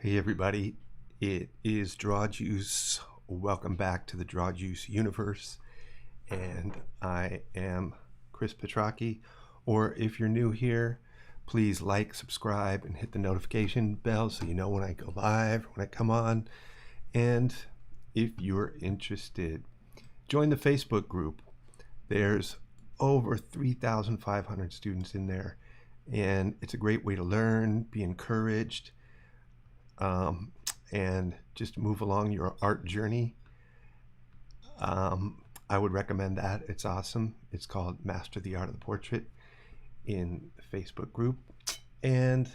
Hey everybody, it is Draw Juice. Welcome back to the Draw Juice universe. And I am Chris Petracchi. Or if you're new here, please like, subscribe, and hit the notification bell so you know when I go live, when I come on. And if you're interested, join the Facebook group. There's over 3,500 students in there. And it's a great way to learn, be encouraged, and just move along your art journey. I would recommend that. It's awesome. It's called Master the Art of the Portrait in the Facebook group. And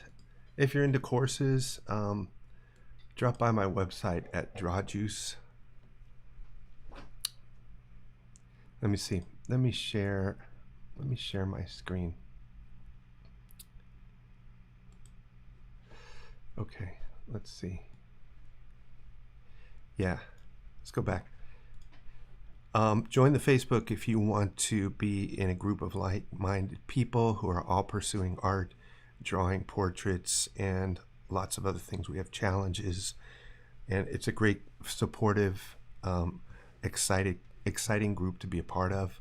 if you're into courses, drop by my website at Drawjuice. Let me see. Let me share my screen. Okay, let's see. Yeah, let's go back. Join the Facebook if you want to be in a group of like-minded people who are all pursuing art, drawing portraits, and lots of other things. We have challenges, and it's a great, supportive, exciting group to be a part of.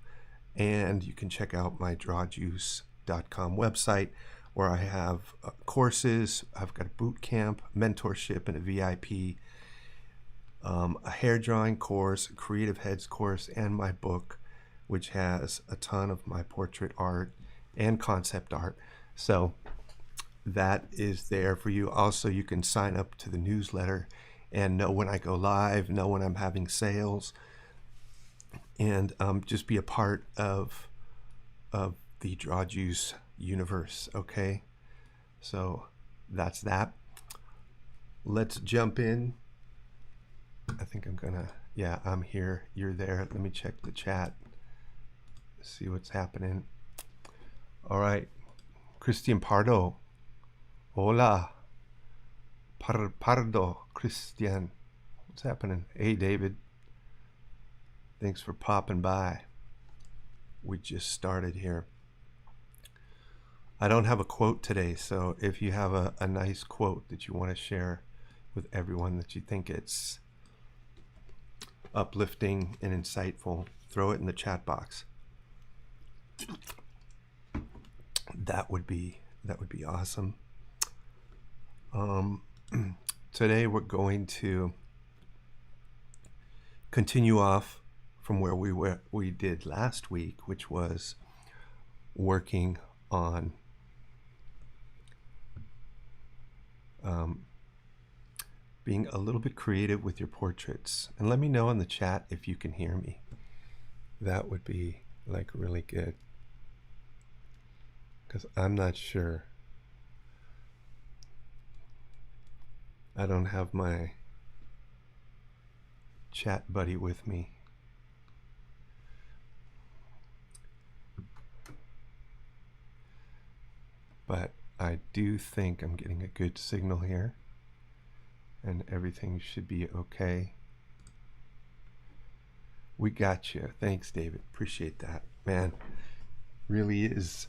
And you can check out my drawjuice.com website, where I have courses. I've got a boot camp, mentorship, and a VIP. A hair drawing course, a creative heads course, and my book, which has a ton of my portrait art and concept art. So that is there for you. Also, you can sign up to the newsletter and know when I go live, know when I'm having sales, and just be a part of the Draw Juice universe. Okay, so that's that. Let's jump in. I think I'm gonna, yeah, I'm here, you're there. Let me check the chat, see what's happening. All right, Christian Pardo. Hola. Pardo, Christian. What's happening? Hey, David. Thanks for popping by. We just started here. I don't have a quote today, so if you have a nice quote that you want to share with everyone that you think it's uplifting and insightful, throw it in the chat box. That would be awesome. Today we're going to continue off from where we did last week, which was working on being a little bit creative with your portraits. And let me know in the chat if you can hear me. That would be like really good, because I'm not sure. I don't have my chat buddy with me. But I do think I'm getting a good signal here, and everything should be okay. We got you. Thanks, David. Appreciate that. Man, really is,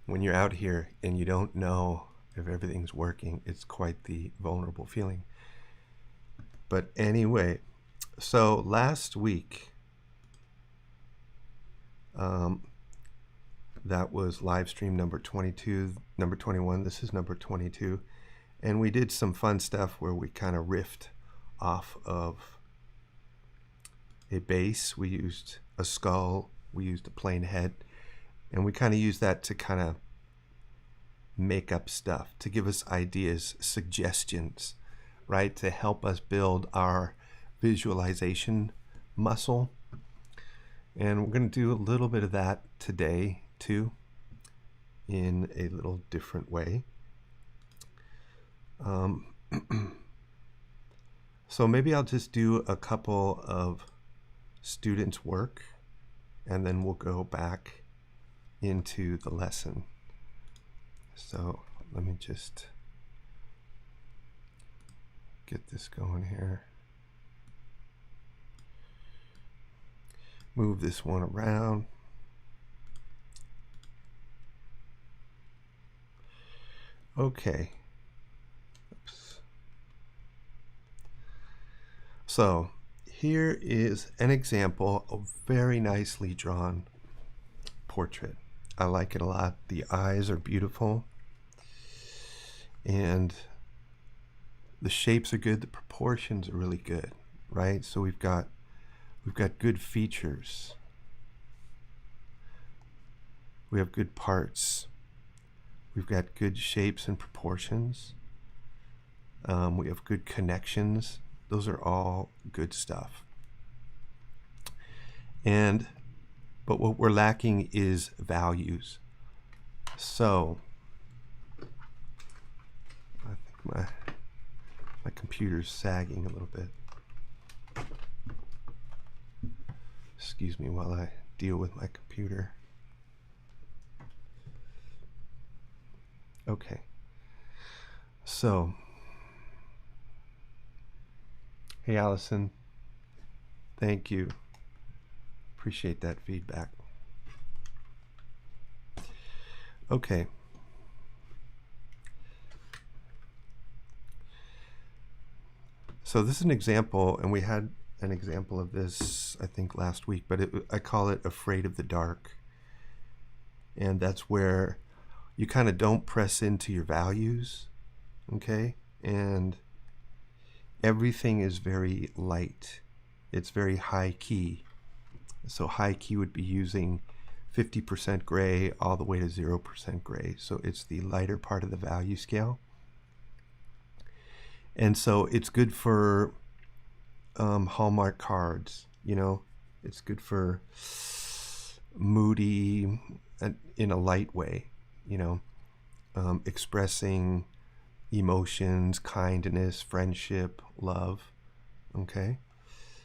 when you're out here and you don't know if everything's working, it's quite the vulnerable feeling. But anyway, so last week, that was live stream number 22, number 21. This is number 22. And we did some fun stuff where we kind of riffed off of a base. We used a skull, we used a plain head, and we kind of used that to kind of make up stuff, to give us ideas, suggestions, right? To help us build our visualization muscle. And we're going to do a little bit of that today too, in a little different way. So maybe I'll just do a couple of students' work, and then we'll go back into the lesson. So let me just get this going here. Move this one around. Okay. So here is an example of very nicely drawn portrait. I like it a lot. The eyes are beautiful and the shapes are good. The proportions are really good, right? So we've got good features. We have good parts. We've got good shapes and proportions. We have good connections. Those are all good stuff. But what we're lacking is values. So I think my computer's sagging a little bit. Excuse me while I deal with my computer. Okay. So, hey Allison, thank you. Appreciate that feedback. Okay. So this is an example, and we had an example of this, I think, last week, but I call it afraid of the dark. And that's where you kind of don't press into your values, okay? And everything is very light. It's very high key. So high key would be using 50% gray all the way to 0% gray. So it's the lighter part of the value scale. And so it's good for Hallmark cards, you know. It's good for moody in a light way, you know, expressing emotions, kindness, friendship, love, okay?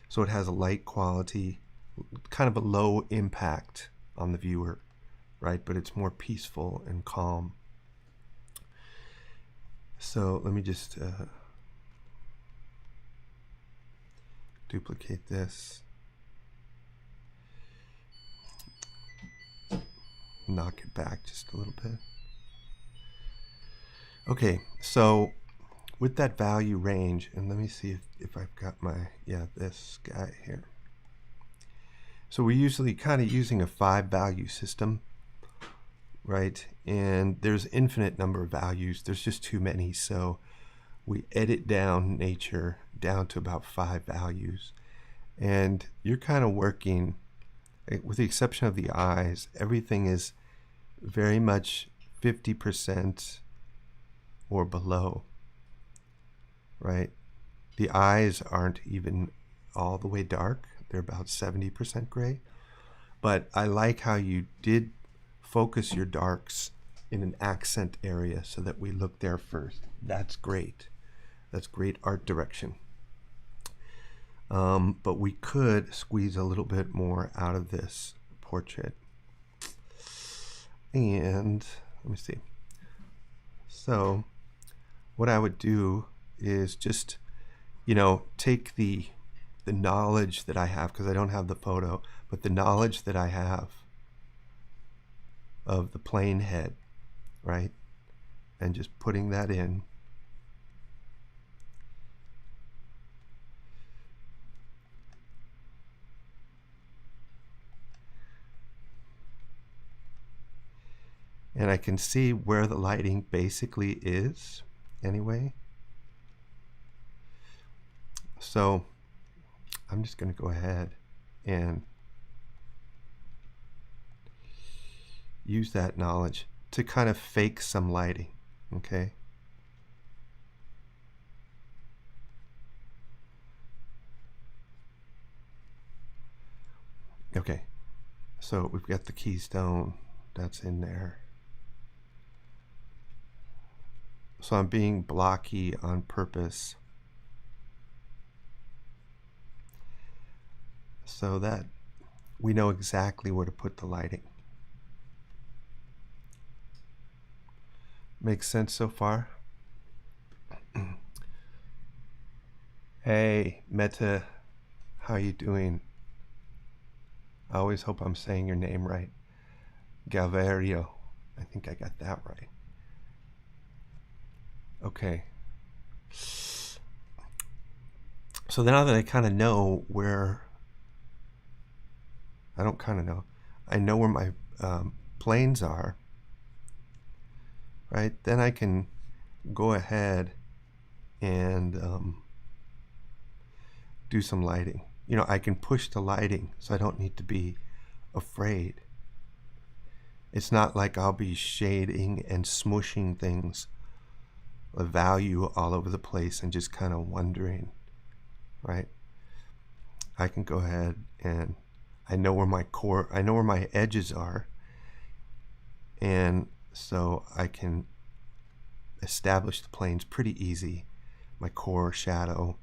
So it has a light quality, kind of a low impact on the viewer, right? But it's more peaceful and calm. So let me just duplicate this, knock it back just a little bit. Okay, so with that value range, and let me see if I've got my, yeah, this guy here. So we're usually kind of using a 5-value system, right? And there's infinite number of values. There's just too many. So we edit down nature down to about 5 values. And you're kind of working, with the exception of the eyes, everything is very much 50% or below, right? The eyes aren't even all the way dark. They're about 70% gray. But I like how you did focus your darks in an accent area so that we look there first. That's great. That's great art direction. But we could squeeze a little bit more out of this portrait. And let me see. So what I would do is just, you know, take the knowledge that I have, because I don't have the photo, but the knowledge that I have of the plane head, right? And just putting that in. And I can see where the lighting basically is anyway. So I'm just going to go ahead and use that knowledge to kind of fake some lighting, okay? Okay, so we've got the keystone that's in there. So I'm being blocky on purpose so that we know exactly where to put the lighting. Makes sense so far? Hey, Meta, how you doing? I always hope I'm saying your name right. Galverio, I think I got that right. Okay. So now that I kind of know where, I don't kind of know, I know where my planes are, right? Then I can go ahead and do some lighting. You know, I can push the lighting, so I don't need to be afraid. It's not like I'll be shading and smushing things, a value all over the place, and just kind of wondering, right? I can go ahead and I know where my core, I know where my edges are, and so I can establish the planes pretty easy. My core, shadow,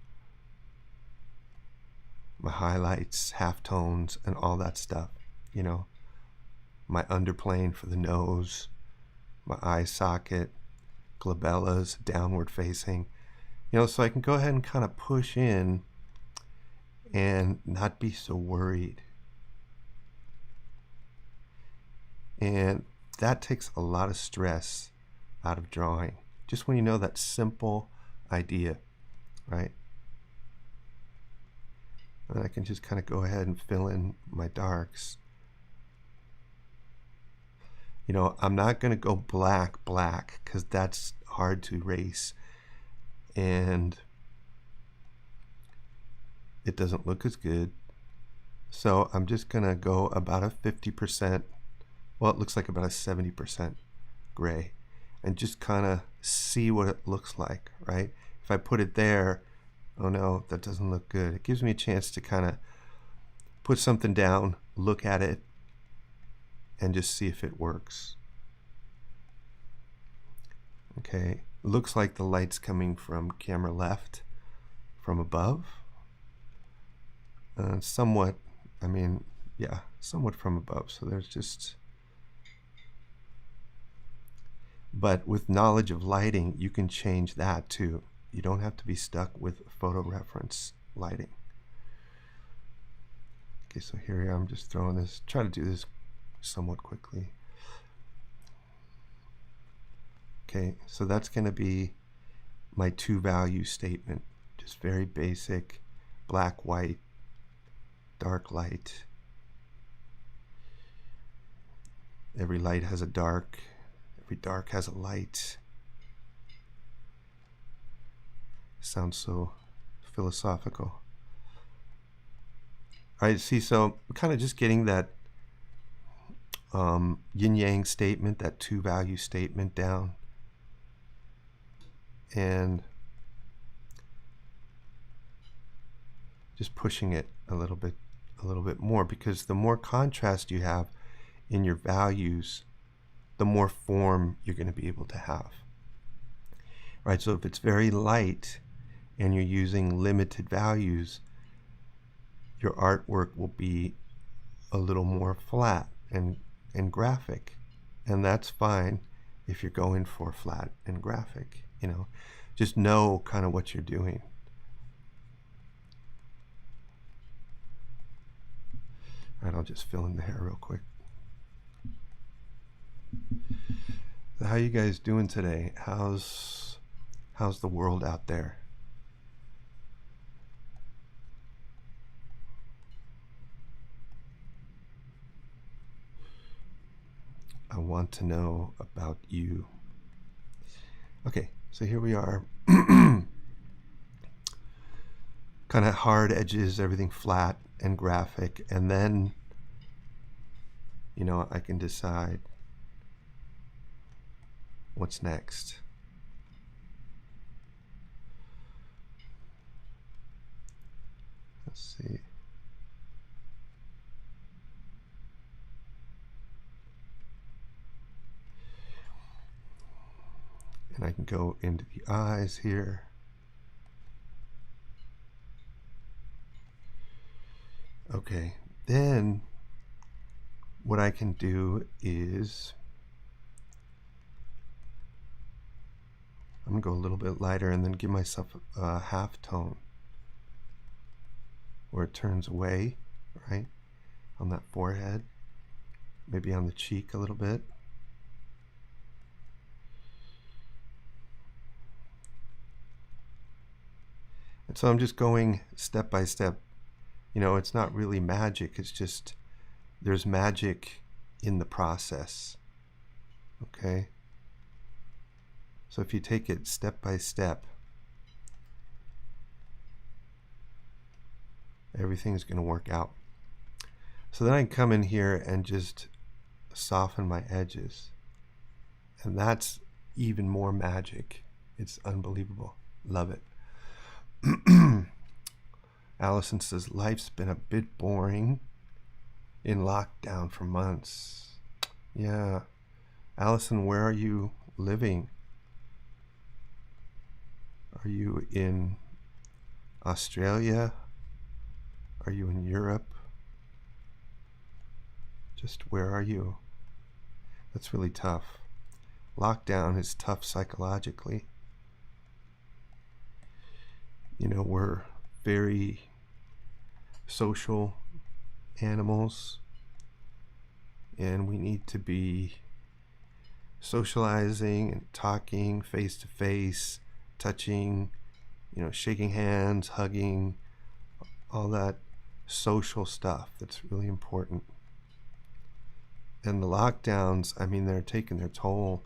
my highlights, halftones, and all that stuff, you know. My underplane for the nose, my eye socket, glabellas, downward facing, you know, so I can go ahead and kind of push in and not be so worried. And that takes a lot of stress out of drawing, just when you know that simple idea, right? And I can just kind of go ahead and fill in my darks. You know, I'm not going to go black because that's hard to erase and it doesn't look as good. So I'm just going to go about a 50%, well, it looks like about a 70% gray, and just kind of see what it looks like, right? If I put it there, oh no, that doesn't look good. It gives me a chance to kind of put something down, look at it, and just see if it works. Okay, looks like the light's coming from camera left, from above. Somewhat, I mean, yeah, somewhat from above. So there's just, but with knowledge of lighting, you can change that too. You don't have to be stuck with photo reference lighting. Okay, so here I'm just throwing this, try to do this somewhat quickly. Okay, so that's going to be my two value statement, just very basic, black, white, dark, light. Every light has a dark, every dark has a light. Sounds so philosophical. All right, see, so I'm kind of just getting that yin-yang statement, that two value statement down. And just pushing it a little bit more, because the more contrast you have in your values, the more form you're going to be able to have. Right, so if it's very light and you're using limited values, your artwork will be a little more flat and graphic, and that's fine if you're going for flat and graphic. You know, just know kind of what you're doing. All right, I'll just fill in the hair real quick. So how you guys doing today? How's the world out there? I want to know about you. Okay, so here we are. Kind of hard edges, everything flat and graphic, and then, you know, I can decide what's next. Let's see. And I can go into the eyes here. Okay, then what I can do is I'm gonna go a little bit lighter and then give myself a half tone where it turns away, right, on that forehead, maybe on the cheek a little bit. And so I'm just going step by step. You know, it's not really magic. It's just there's magic in the process. Okay? So if you take it step by step, everything's going to work out. So then I can come in here and just soften my edges. And that's even more magic. It's unbelievable. Love it. Allison says, life's been a bit boring in lockdown for months. Yeah. Allison, where are you living? Are you in Australia? Are you in Europe? Just where are you? That's really tough. Lockdown is tough psychologically. You know, we're very social animals, and we need to be socializing and talking face to face, touching, you know, shaking hands, hugging, all that social stuff that's really important. And the lockdowns, I mean, they're taking their toll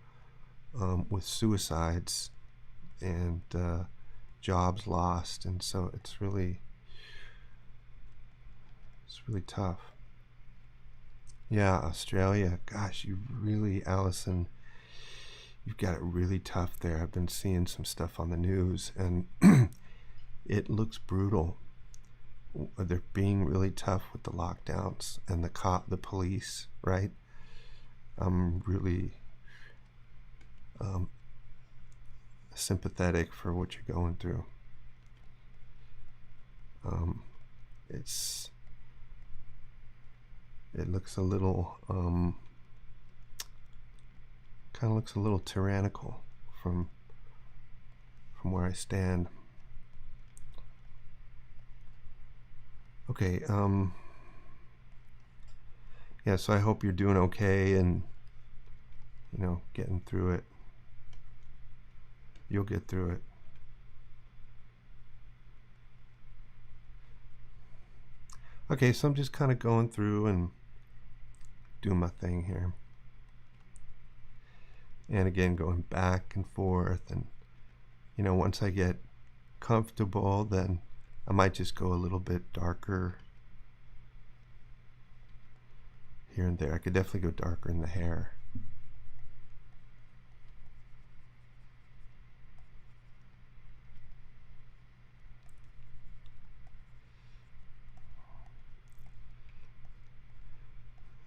with suicides and jobs lost, and so it's really tough. Yeah, Australia, gosh, you really, Allison, you've got it really tough there. I've been seeing some stuff on the news, and it looks brutal. They're being really tough with the lockdowns and the police, right? I'm really sympathetic for what you're going through. It looks a little kind of looks a little tyrannical from where I stand. Okay, yeah, so I hope you're doing okay and, you know, getting through it. You'll get through it. Okay, so I'm just kind of going through and doing my thing here. And again, going back and forth, and, you know, once I get comfortable, then I might just go a little bit darker here and there. I could definitely go darker in the hair.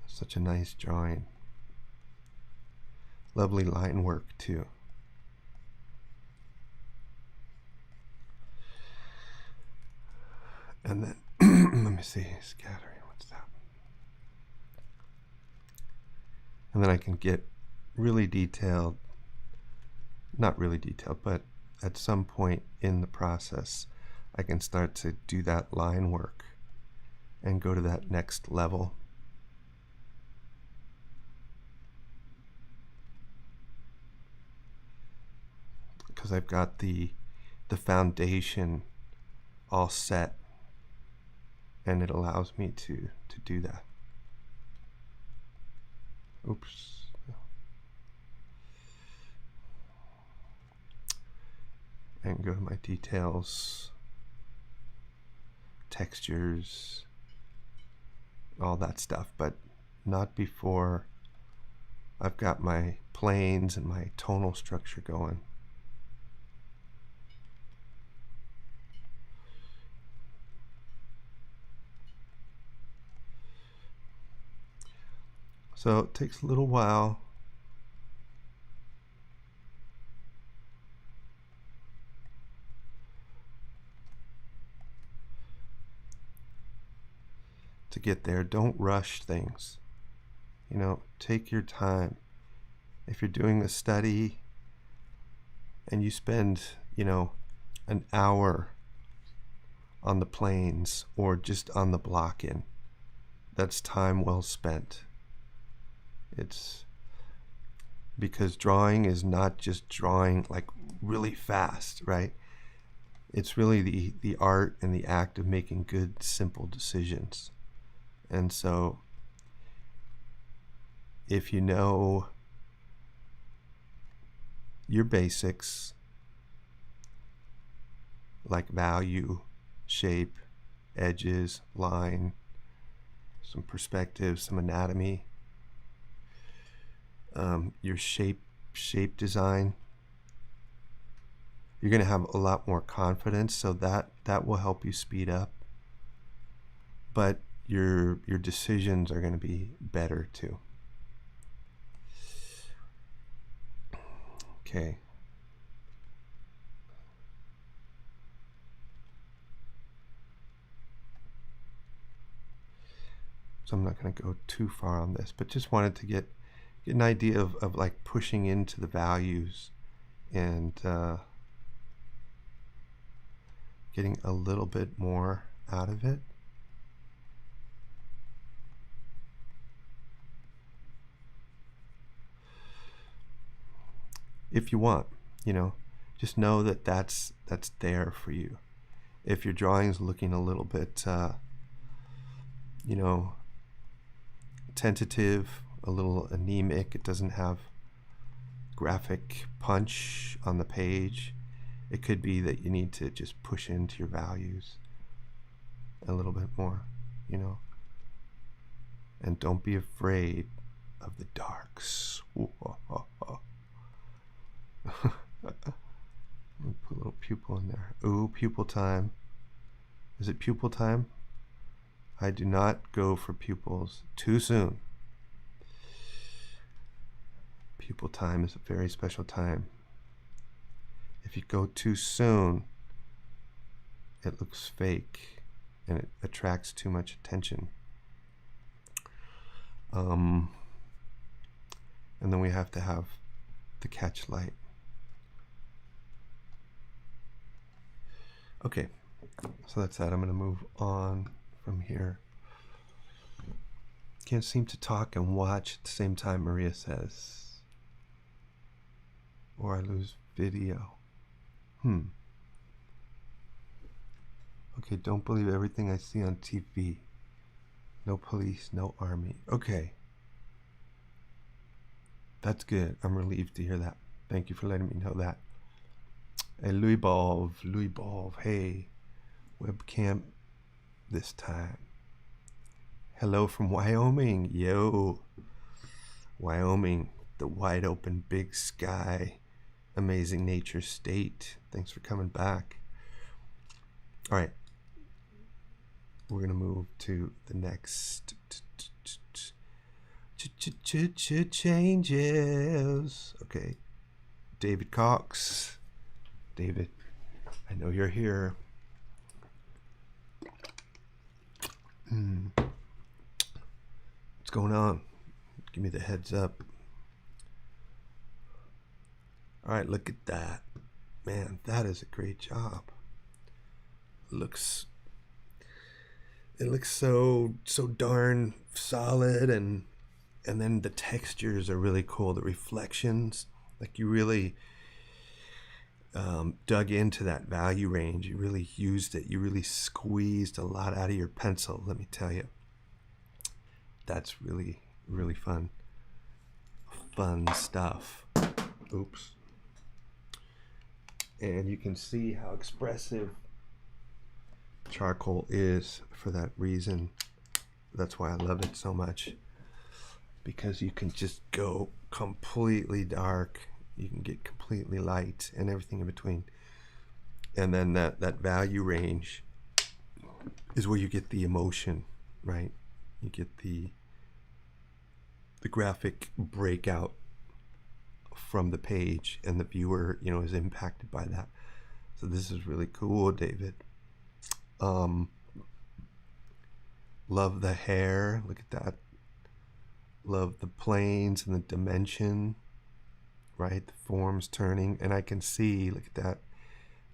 Such a nice drawing. Lovely line work too. And then let me see, scattering, what's that? And then I can get really detailed, not really detailed, but at some point in the process, I can start to do that line work and go to that next level. Because I've got the foundation all set, and it allows me to do that. Oops. And go to my details, textures, all that stuff, but not before I've got my planes and my tonal structure going. So it takes a little while. To get there. Don't rush things. You know, take your time. If you're doing a study and you spend, you know, an hour on the planes or just on the block-in, that's time well spent. It's because drawing is not just drawing like really fast, right? It's really the art and the act of making good, simple decisions. And so if you know your basics, like value, shape, edges, line, some perspective, some anatomy, your shape design, you're going to have a lot more confidence, so that will help you speed up. But your decisions are going to be better too. Okay. So I'm not going to go too far on this, but just wanted to get an idea of like pushing into the values and getting a little bit more out of it. If you want, just know that that's there for you. If your drawing's looking a little bit, tentative, a little anemic, it doesn't have graphic punch on the page, it could be that you need to just push into your values a little bit more, and don't be afraid of the darks. Ooh, oh, oh, oh. Let me put a little pupil in there. Ooh, pupil time. Is it pupil time? I do not go for pupils too soon. Pupil time is a very special time. If you go too soon, it looks fake and it attracts too much attention. And then we have to have the catch light. Okay, so that's that. I'm going to move on from here. Can't seem to talk and watch at the same time, Maria says. Or I lose video. Okay, don't believe everything I see on TV. No police, no army. Okay. That's good. I'm relieved to hear that. Thank you for letting me know that. Hey, Louis Balv, hey, webcam this time. Hello from Wyoming, yo. Wyoming, the wide open, big sky, amazing nature state. Thanks for coming back. All right, we're gonna move to the next changes. Okay, David Cox. David, I know you're here. What's going on? Give me the heads up. All right, look at that. Man, that is a great job. It looks so darn solid, and then the textures are really cool. The reflections, like you really dug into that value range. You really used it. You really squeezed a lot out of your pencil, let me tell you. That's really, really fun stuff. Oops. And you can see how expressive charcoal is for that reason. That's why I love it so much, because you can just go completely dark, you can get completely light, and everything in between. And then that value range is where you get the emotion, right? You get the graphic breakout from the page, and the viewer, is impacted by that. So this is really cool, David. Love the hair. Look at that. Love the planes and the dimension, right? The forms turning, and I can see, look at that,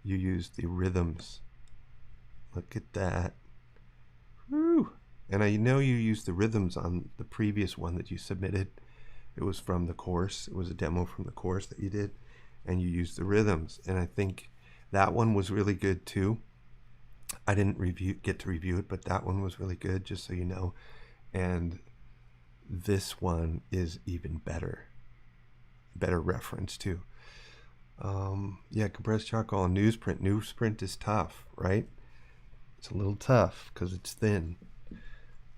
you use the rhythms. Look at that. Woo! And I know you used the rhythms on the previous one that you submitted. It was from the course. It was a demo from the course that you did, and you used the rhythms. And I think That one was really good too. I didn't get to review it, but that one was really good, just so you know. And this one is even better reference too. Yeah, compressed charcoal and newsprint. Newsprint is tough, right? It's a little tough because it's thin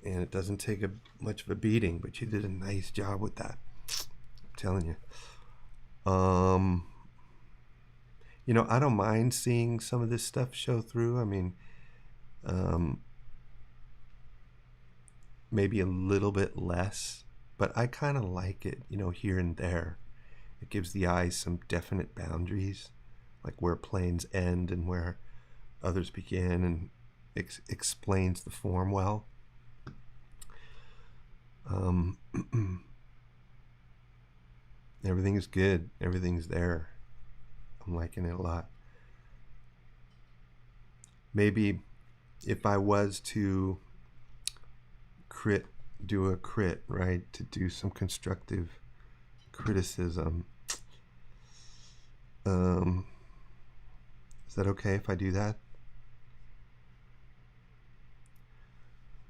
and it doesn't take much of a beating, but you did a nice job with that. I'm telling you. You know, I don't mind seeing some of this stuff show through. I mean, maybe a little bit less, but I kind of like it, you know, here and there. It gives the eye some definite boundaries, like where planes end and where others begin, and explains the form well. Everything is good. Everything's there. I'm liking it a lot. Maybe if I was to do a crit, right, to do some constructive criticism, is that okay if I do that?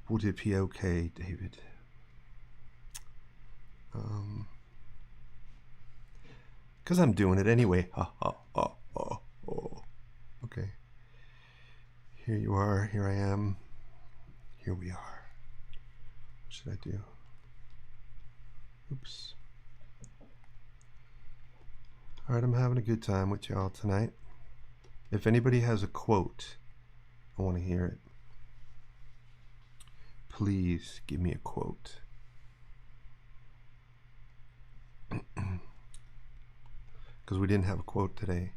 Would it be okay, David? Because I'm doing it anyway. Okay. Here you are. Here I am. Here we are. What should I do? Oops. All right, I'm having a good time with y'all tonight. If anybody has a quote, I want to hear it. Please give me a quote. Because we didn't have a quote today.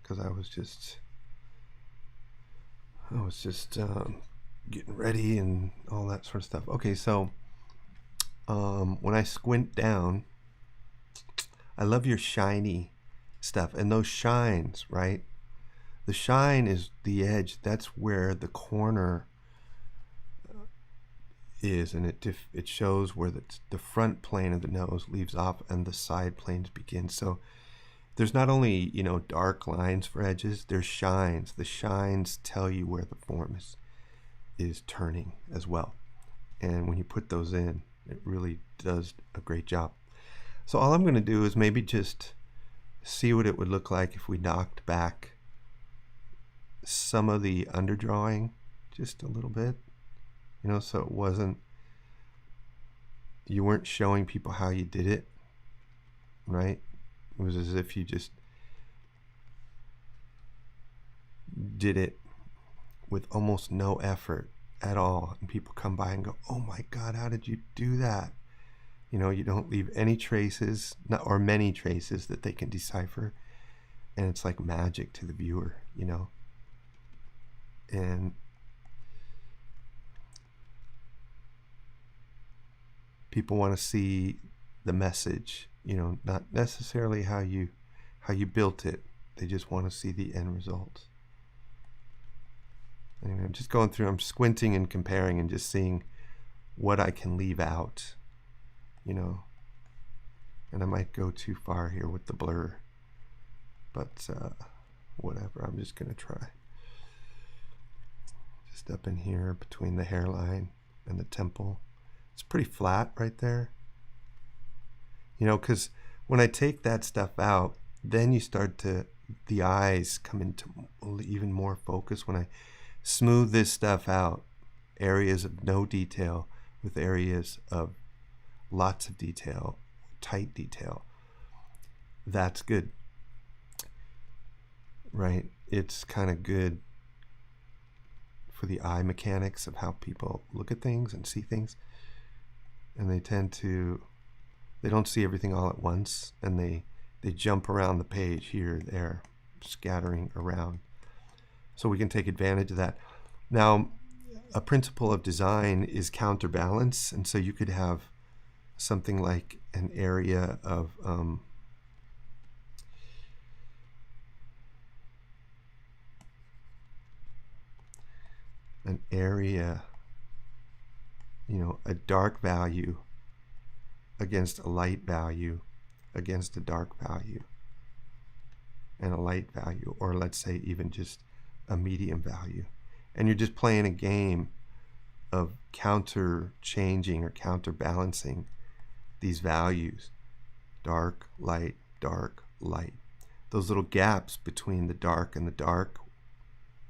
Because I was just getting ready and all that sort of stuff. Okay, so when I squint down, I love your shiny stuff. And those shines, right? The shine is the edge. That's where the corner is, and it shows where the front plane of the nose leaves off and the side planes begin. So there's not only, you know, dark lines for edges, there's shines. The shines tell you where the form is turning as well. And when you put those in, it really does a great job. So all I'm going to do is maybe just see what it would look like if we knocked back some of the underdrawing just a little bit. You know, so you weren't showing people how you did it, right? It was as if you just did it with almost no effort at all. And people come by and go, oh my God, how did you do that? You know, you don't leave any traces, or many traces that they can decipher. And it's like magic to the viewer, you know? And people want to see the message, you know, not necessarily how you built it. They just want to see the end result. And I'm just going through, I'm squinting and comparing and just seeing what I can leave out, you know. And I might go too far here with the blur, but whatever, I'm just going to try. Just up in here between the hairline and the temple. It's pretty flat right there. You know, because when I take that stuff out, then you start to, the eyes come into even more focus. When I smooth this stuff out, areas of no detail with areas of lots of detail, tight detail, that's good, right? It's kind of good for the eye mechanics of how people look at things and see things. And they don't see everything all at once, and they jump around the page here, there, scattering around. So we can take advantage of that. Now, a principle of design is counterbalance, and so you could have something like an area of you know, a dark value against a light value against a dark value. and a light value, or let's say even just a medium value. And you're just playing a game of counter changing or counterbalancing these values. Dark, light, dark, light. Those little gaps between the dark and the dark,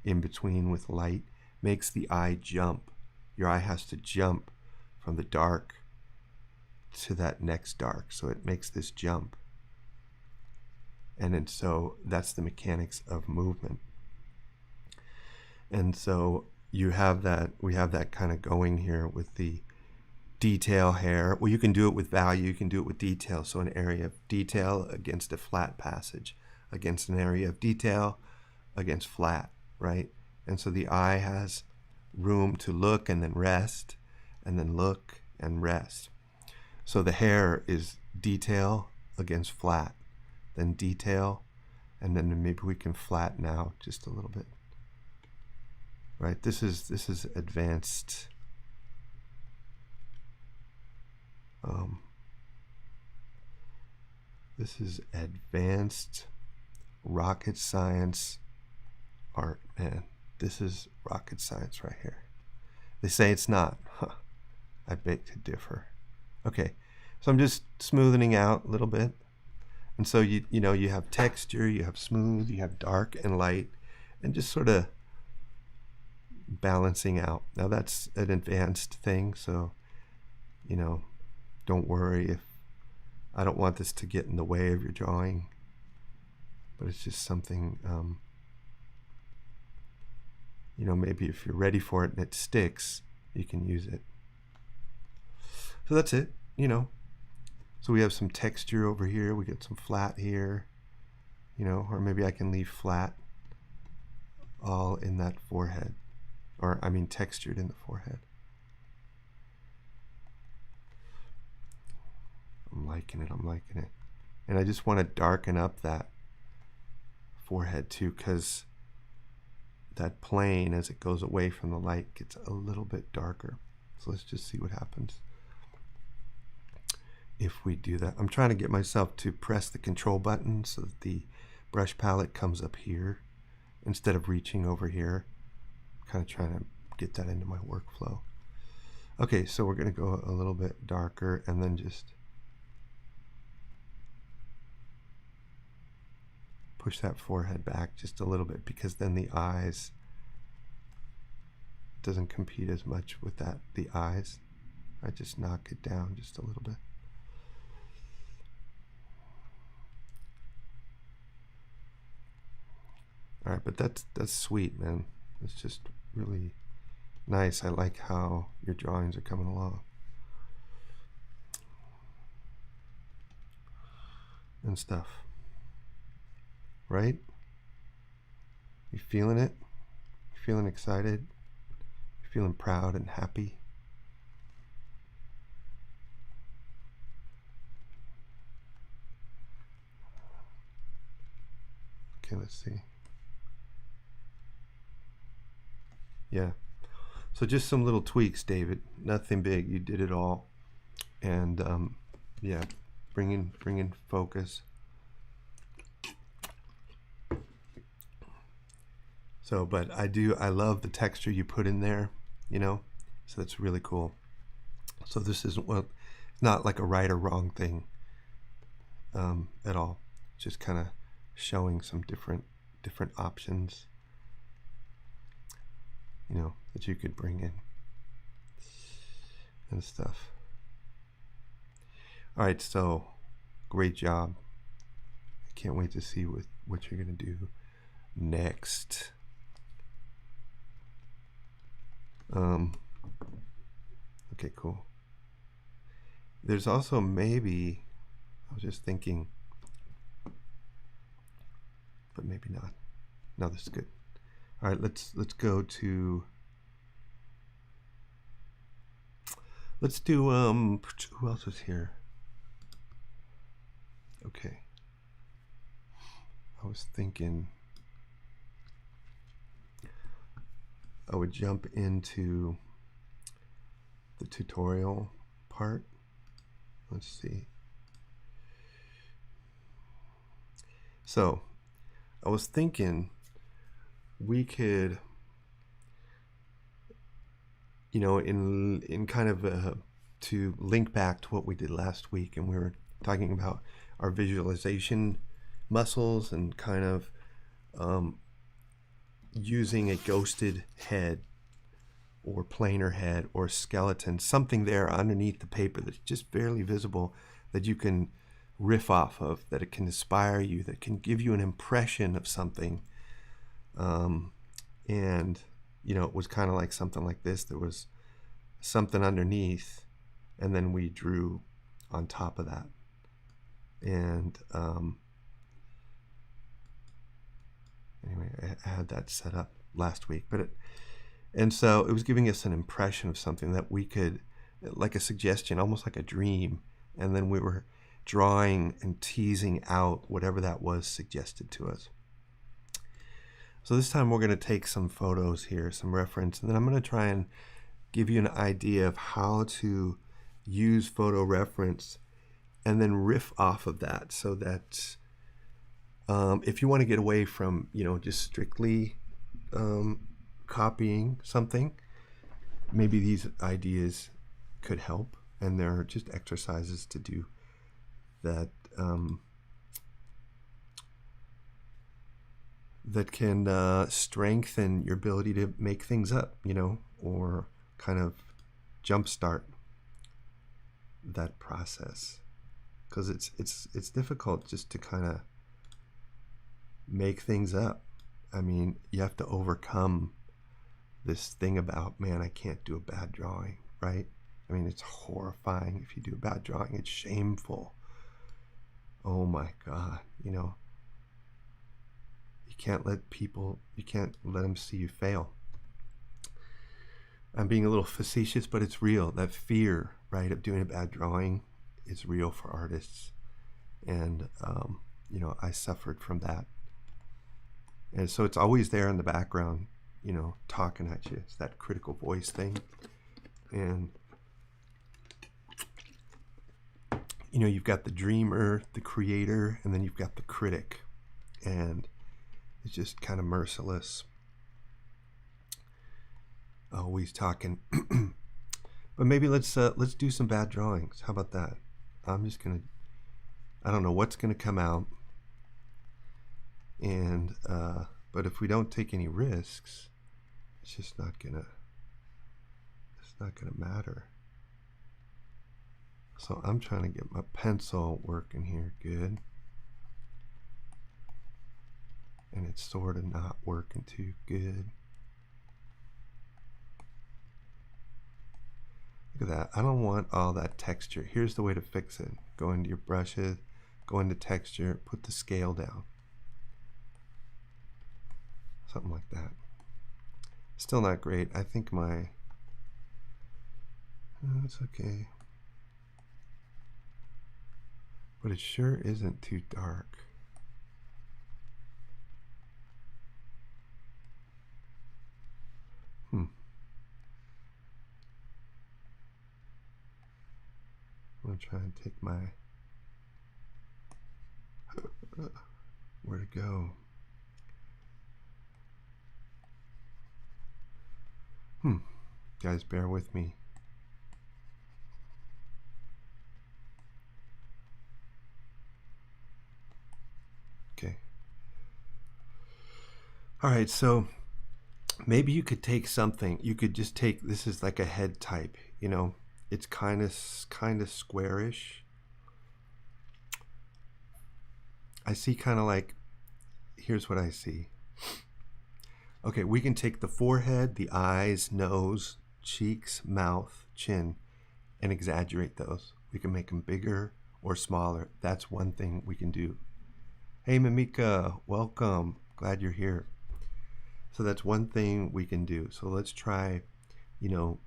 in between with light, makes the eye jump. Your eye has to jump from the dark to that next dark. So it makes this jump. And then so that's the mechanics of movement. And so you have that, we have that kind of going here with the detail hair. Well, you can do it with value, you can do it with detail. So an area of detail against a flat passage, against an area of detail against flat, right? And so the eye has room to look and then rest, and then look and rest. So the hair is detail against flat, then detail, and then maybe we can flatten out just a little bit. Right? This is advanced. This is advanced rocket science art, man. This is rocket science right here. They say it's not. Huh. I beg to differ. Okay, so I'm just smoothing out a little bit. And so you know, you have texture, you have smooth, you have dark and light, and just sort of balancing out. Now that's an advanced thing, so you know, don't worry if I don't want this to get in the way of your drawing, but it's just something, you know, maybe if you're ready for it and it sticks, you can use it. So that's it, you know. So we have some texture over here, we get some flat here, you know, or maybe I can leave flat all in that forehead, or I mean textured in the forehead. I'm liking it, I'm liking it. And I just want to darken up that forehead too, because that plane, as it goes away from the light, gets a little bit darker. So let's just see what happens if we do that. I'm trying to get myself to press the control button so that the brush palette comes up here instead of reaching over here. I'm kind of trying to get that into my workflow. Okay, so we're going to go a little bit darker and then just push that forehead back just a little bit, because then the eyes doesn't compete as much with that. The eyes, I just knock it down just a little bit. All right, but that's sweet, man. It's just really nice. I like how your drawings are coming along. And stuff. Right? You feeling it? You feeling excited? You feeling proud and happy? Okay, let's see. Yeah. So just some little tweaks, David. Nothing big. You did it all. And yeah, bring in focus. So, but I love the texture you put in there, you know, so that's really cool. So this isn't, well, it's not like a right or wrong thing at all. Just kind of showing some different options, you know, that you could bring in and stuff. All right, so great job. I can't wait to see what you're going to do next. Okay, cool. There's also maybe, I was just thinking, but maybe not. No, this is good. All right, let's go to, let's do, who else is here? Okay. I was thinking I would jump into the tutorial part. Let's see. So I was thinking we could, you know, in kind of to link back to what we did last week, and we were talking about our visualization muscles and kind of using a ghosted head or planar head or skeleton, something there underneath the paper that's just barely visible that you can riff off of, that it can inspire you, that can give you an impression of something. And, you know, it was kind of like something like this. There was something underneath, and then we drew on top of that. And anyway, I had that set up last week, and so it was giving us an impression of something that we could, like a suggestion, almost like a dream, and then we were drawing and teasing out whatever that was suggested to us. So this time we're going to take some photos here, some reference, and then I'm going to try and give you an idea of how to use photo reference and then riff off of that, so that if you want to get away from, you know, just strictly copying something, maybe these ideas could help, and there are just exercises to do that that can strengthen your ability to make things up, you know, or kind of jumpstart that process, because it's difficult just to kind of make things up. I mean, you have to overcome this thing about, man, I can't do a bad drawing, right? I mean, it's horrifying if you do a bad drawing. It's shameful. Oh my God, you know, you can't let them see you fail. I'm being a little facetious, but it's real. That fear, right, of doing a bad drawing is real for artists. And, you know, I suffered from that. And so it's always there in the background, you know, talking at you. It's that critical voice thing. And, you know, you've got the dreamer, the creator, and then you've got the critic. And it's just kind of merciless. Always talking. But maybe let's do some bad drawings. How about that? I don't know what's gonna come out. And but if we don't take any risks, it's not gonna matter. So I'm trying to get my pencil working here good, and it's sort of not working too good. Look at that. I don't want all that texture. Here's the way to fix it. Go into your brushes, go into texture, put the scale down. Something like that. Still not great. I think it's okay. But it sure isn't too dark. I'm gonna try and take my where to go. Guys, bear with me. Okay. All right, so maybe you could take something. You could just take, this is like a head type, you know. It's kind of squarish. I see kind of like, here's what I see. Okay, we can take the forehead, the eyes, nose, cheeks, mouth, chin, and exaggerate those. We can make them bigger or smaller. That's one thing we can do. Hey, Mimika, welcome. Glad you're here. So that's one thing we can do. So let's try, you know,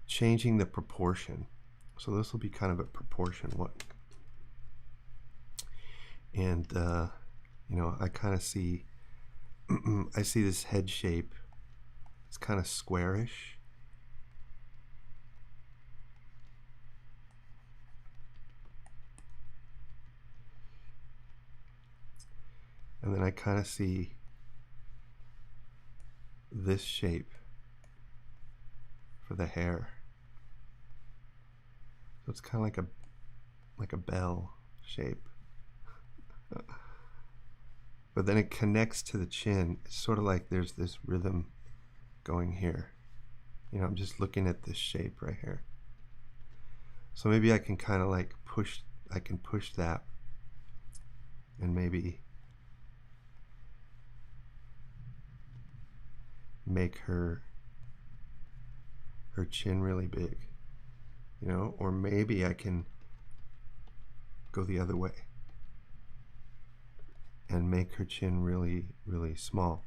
changing the proportion. So this will be kind of a proportion one. And, you know, I kind of see, I see this head shape. It's kind of squarish. And then I kind of see this shape for the hair. So it's kind of like a bell shape. But then it connects to the chin. It's sort of like there's this rhythm going here. You know, I'm just looking at this shape right here. So maybe I can kind of like push that and maybe make her chin really big, you know, or maybe I can go the other way and make her chin really, really small.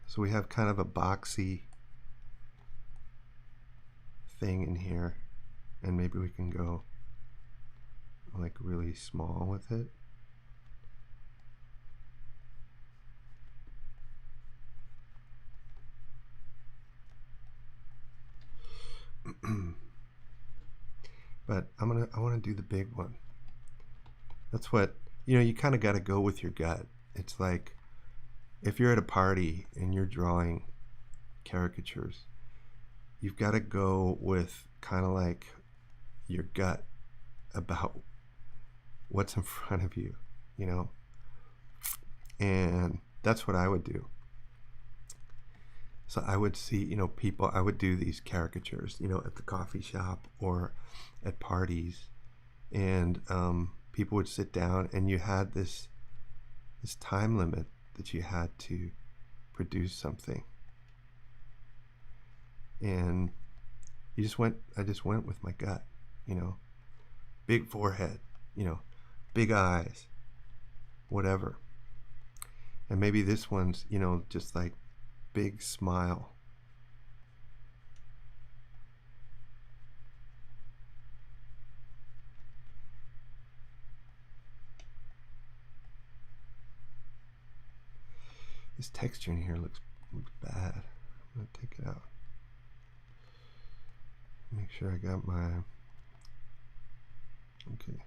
So we have kind of a boxy thing in here, and maybe we can go like really small with it. But I want to do the big one. That's what, you know, you kind of got to go with your gut. It's like if you're at a party and you're drawing caricatures, you've got to go with kind of like your gut about what's in front of you, you know? And that's what I would do. So I would see, you know, people, I would do these caricatures, you know, at the coffee shop or at parties, and people would sit down, and you had this time limit that you had to produce something, and I just went with my gut, you know, big forehead, you know, big eyes, whatever. And maybe this one's, you know, just like big smile. This texture in here looks bad. I'm gonna take it out. Make sure I got my, okay.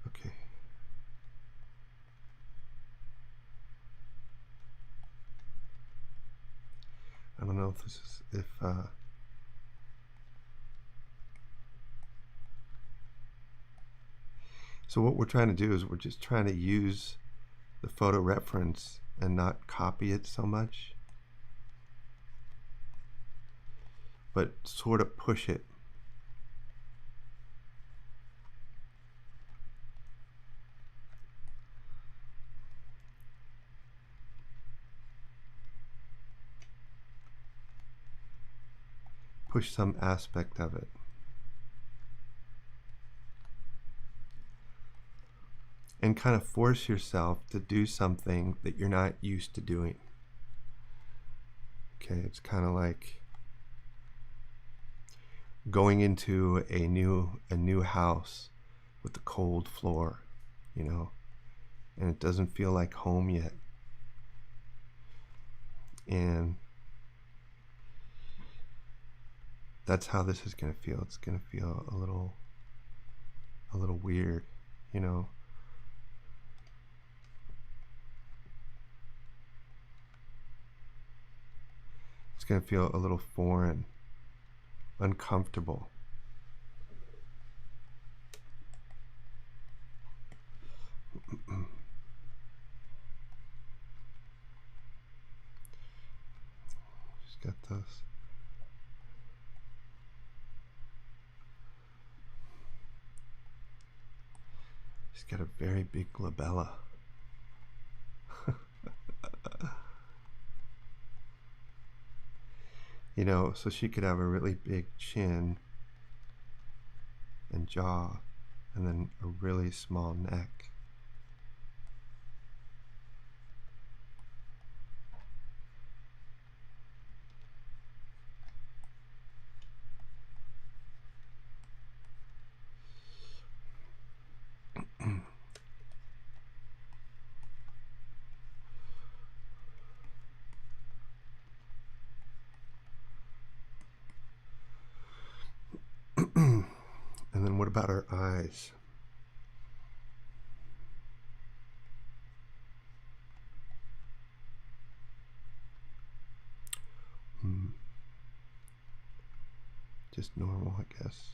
Okay. I don't know if this is, so what we're trying to do is we're just trying to use the photo reference and not copy it so much, but sort of push it. Push some aspect of it. And kind of force yourself to do something that you're not used to doing. Okay, it's kind of like going into a new house with a cold floor, you know, and it doesn't feel like home yet. And that's how this is going to feel. It's going to feel a little weird, you know. It's going to feel a little foreign, uncomfortable. Just got those. She's got a very big glabella. You know, so she could have a really big chin and jaw, and then a really small neck. And then what about our eyes? Just normal, I guess.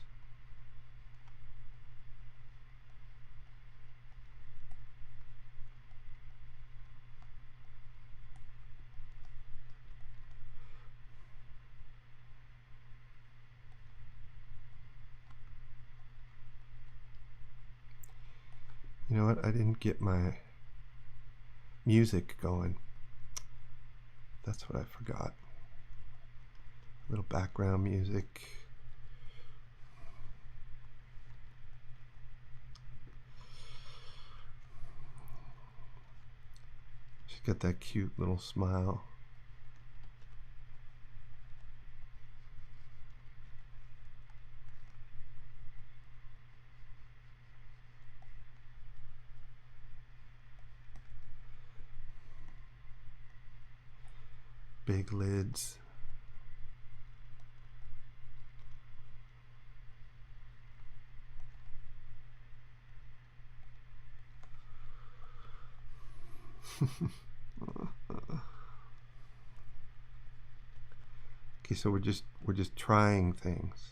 You know what? I didn't get my music going. That's what I forgot. A little background music. She's got that cute little smile. Big lids. Okay, so we're just trying things.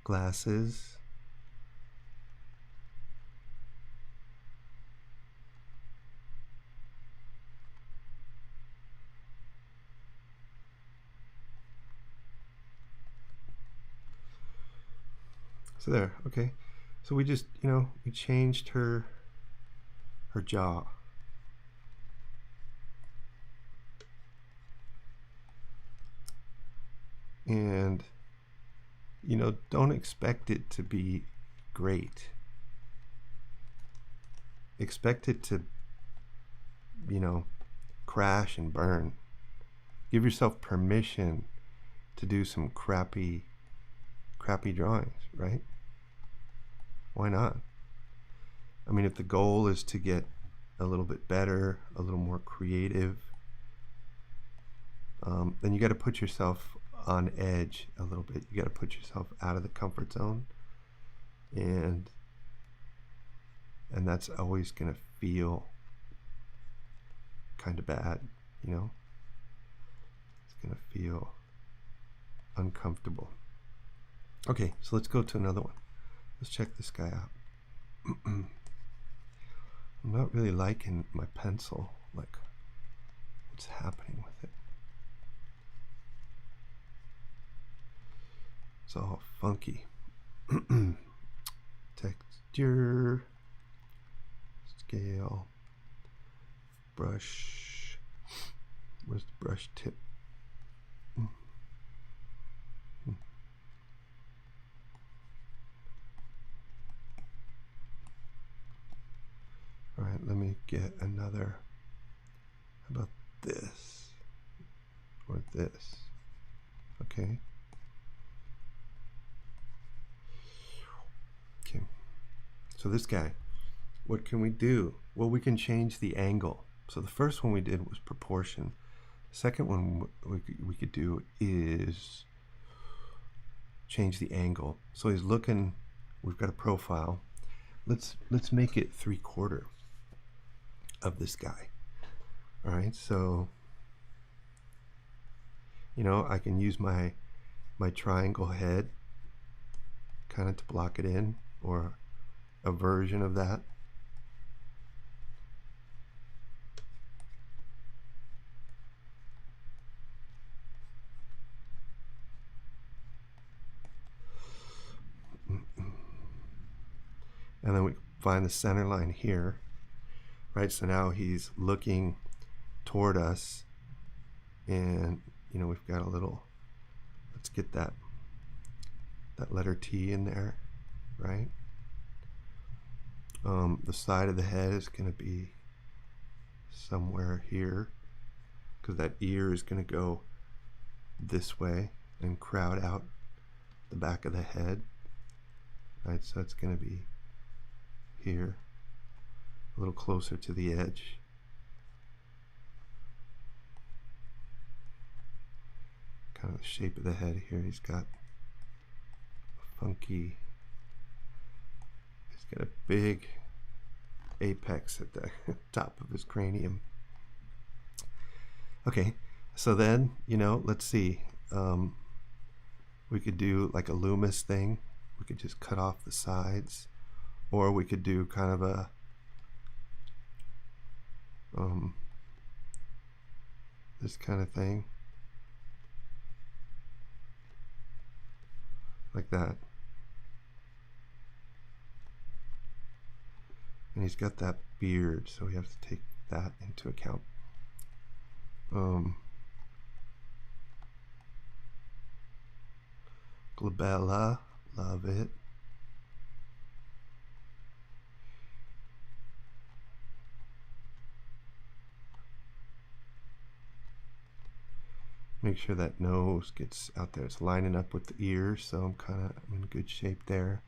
Glasses. So there, okay. So we just, we changed her jaw. And, don't expect it to be great. Expect it to, crash and burn. Give yourself permission to do some crappy drawings, right? Why not? I mean, if the goal is to get a little bit better, a little more creative, then you got to put yourself on edge a little bit. You got to put yourself out of the comfort zone, and that's always going to feel kind of bad, It's going to feel uncomfortable. Okay, so let's go to another one. Let's check this guy out. I'm not really liking my pencil, like what's happening with it. It's all funky. Texture, scale, brush. Where's the brush tip? All right, let me get another. How about this? Or this? Okay. Okay. So this guy, what can we do? Well, we can change the angle. So the first one we did was proportion. The second one we could do is change the angle. So he's looking, we've got a profile. Let's make it 3/4 of this guy. All right, so I can use my triangle head kind of to block it in, or a version of that. And then we find the center line here, right? So now he's looking toward us, and we've got a little, let's get that letter T in there, right? The side of the head is going to be somewhere here, because that ear is going to go this way and crowd out the back of the head. Right, so it's going to be here, a little closer to the edge. Kind of the shape of the head here. He's got a funky, he's got a big apex at the top of his cranium. Okay, so then, you know, let's see. We could do like a Loomis thing. We could just cut off the sides, or we could do kind of a this kind of thing, like that. And he's got that beard, so we have to take that into account. Glabella, love it. Make sure that nose gets out there. It's lining up with the ears, so I'm in good shape there.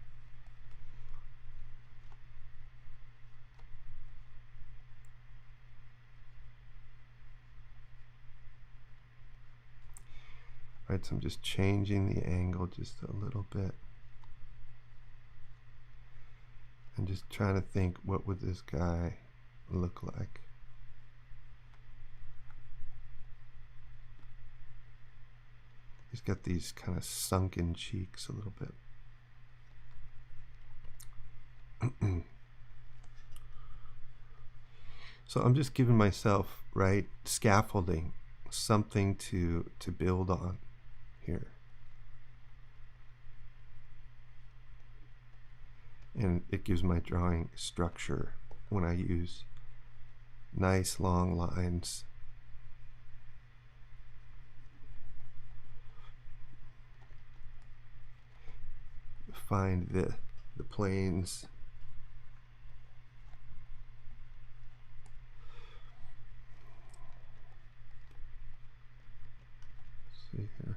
Right, so I'm just changing the angle just a little bit. And just trying to think, what would this guy look like? He's got these kind of sunken cheeks a little bit. So I'm just giving myself, right, scaffolding, something to build on here. And it gives my drawing structure when I use nice long lines. Find the planes. Let's see here.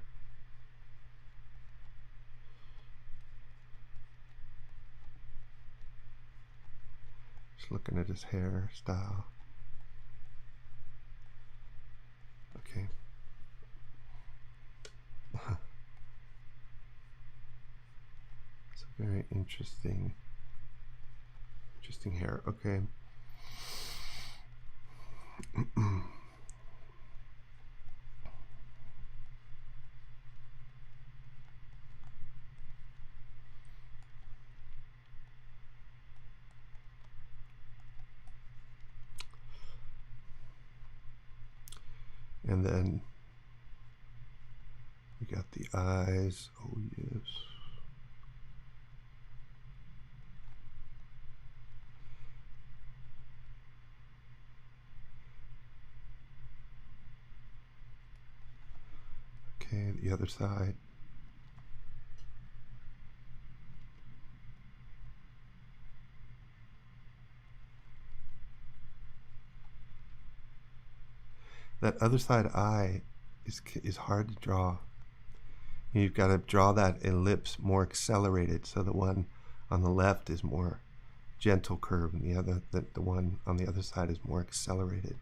Just looking at his hairstyle. Okay. It's a very interesting hair. Okay. And then we got the eyes. Oh yes. Okay, the other side. That other side eye is hard to draw. You've got to draw that ellipse more accelerated, so the one on the left is more gentle curve, and the one on the other side is more accelerated.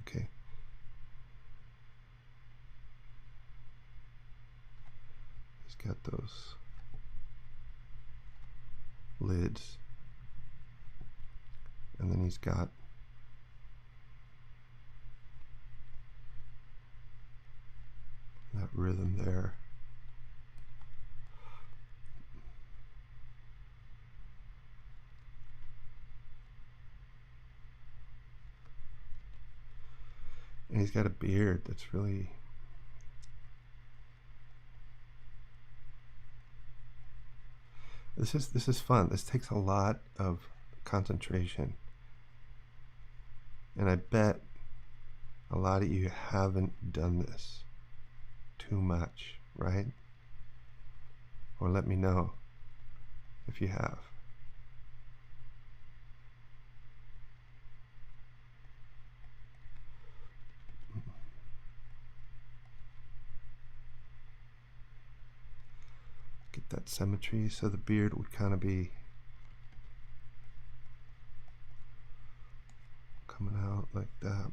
Okay. He's got those lids, and then he's got that rhythm there. And he's got a beard that's really, this is fun. This takes a lot of concentration. And I bet a lot of you haven't done this too much, right? Or let me know if you have. get that symmetry. So the beard would kind of be coming out like that.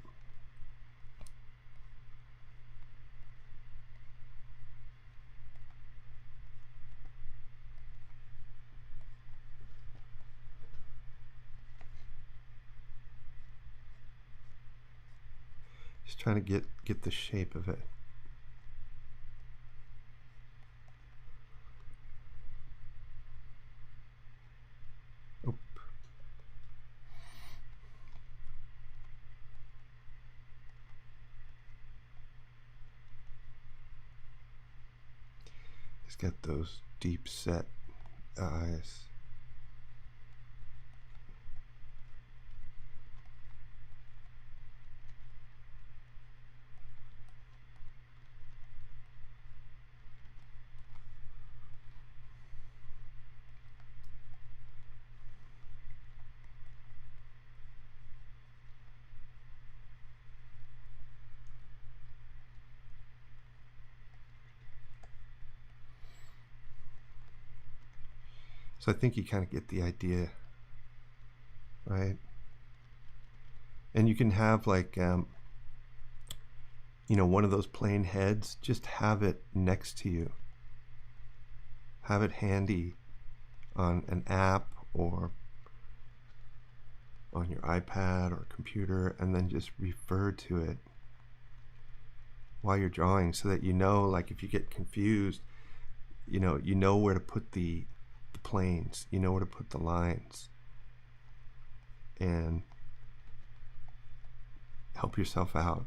Just trying to get the shape of it. Oop. He's got those deep set eyes. So I think you kind of get the idea, right? And you can have like, you know, one of those plain heads, just have it next to you. Have it handy on an app or on your iPad or computer, and then just refer to it while you're drawing so that you know, like if you get confused, you know where to put the planes, you know where to put the lines, and help yourself out.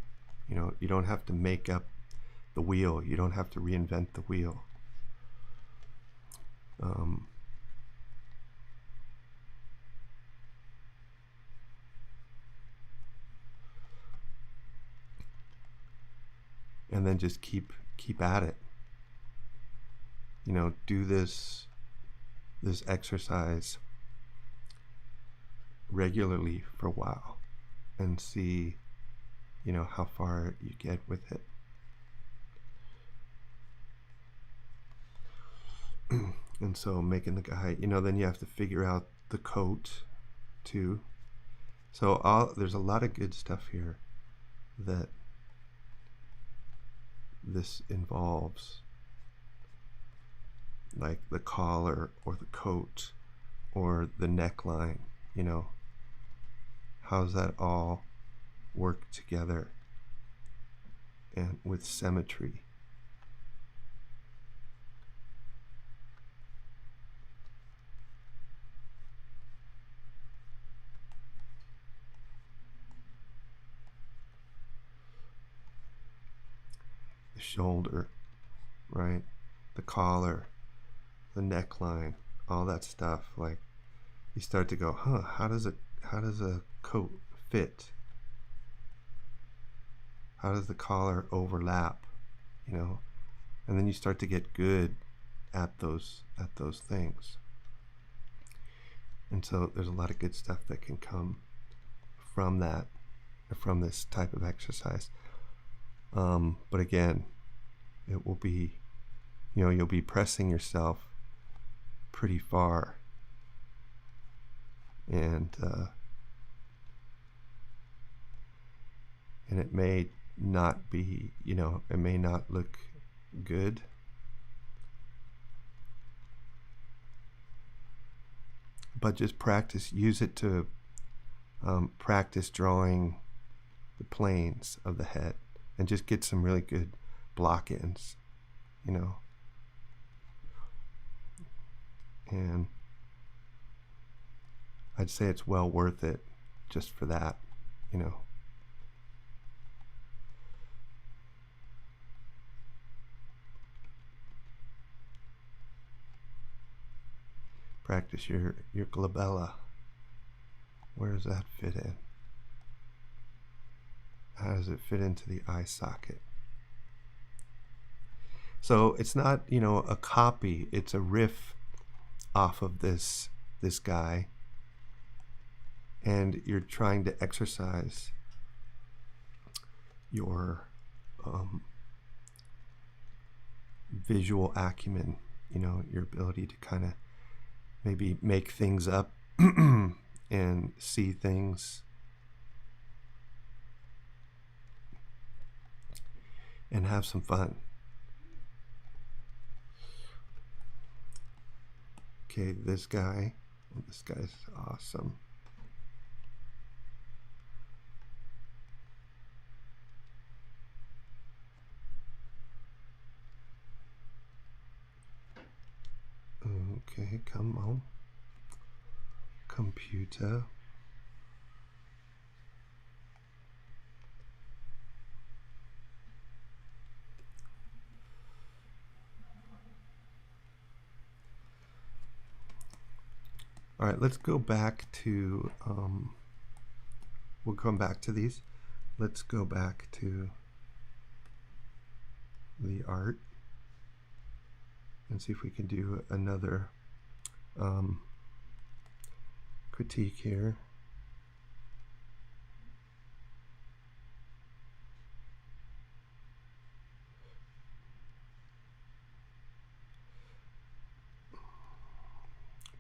You know, you don't have to make up the wheel. You don't have to reinvent the wheel. And then just keep at it. You know, do this exercise regularly for a while and see, you know, how far you get with it. And so making the guy, you know, then you have to figure out the coat too. So there's a lot of good stuff here that this involves, like the collar or the coat or the neckline, you know. How's that all work together and with symmetry? The shoulder, right? The collar, the neckline, all that stuff. Like you start to go, huh, how does a coat fit? How does the collar overlap? You know? And then you start to get good at those things. And so there's a lot of good stuff that can come from that, from this type of exercise. But again, it will be, you know, you'll be pressing yourself pretty far, and it may not be, you know, it may not look good. But just practice, use it to practice drawing the planes of the head and just get some really good block-ins, you know. And I'd say it's well worth it just for that, you know. Practice your glabella. Where does that fit in? How does it fit into the eye socket? So it's not, you know, a copy, it's a riff off of this guy, and you're trying to exercise your visual acumen you know, your ability to kind of maybe make things up and see things and have some fun. Okay, this guy's awesome. Okay, come on, computer. All right, let's go back to, we'll come back to these. Let's go back to the art and see if we can do another critique here.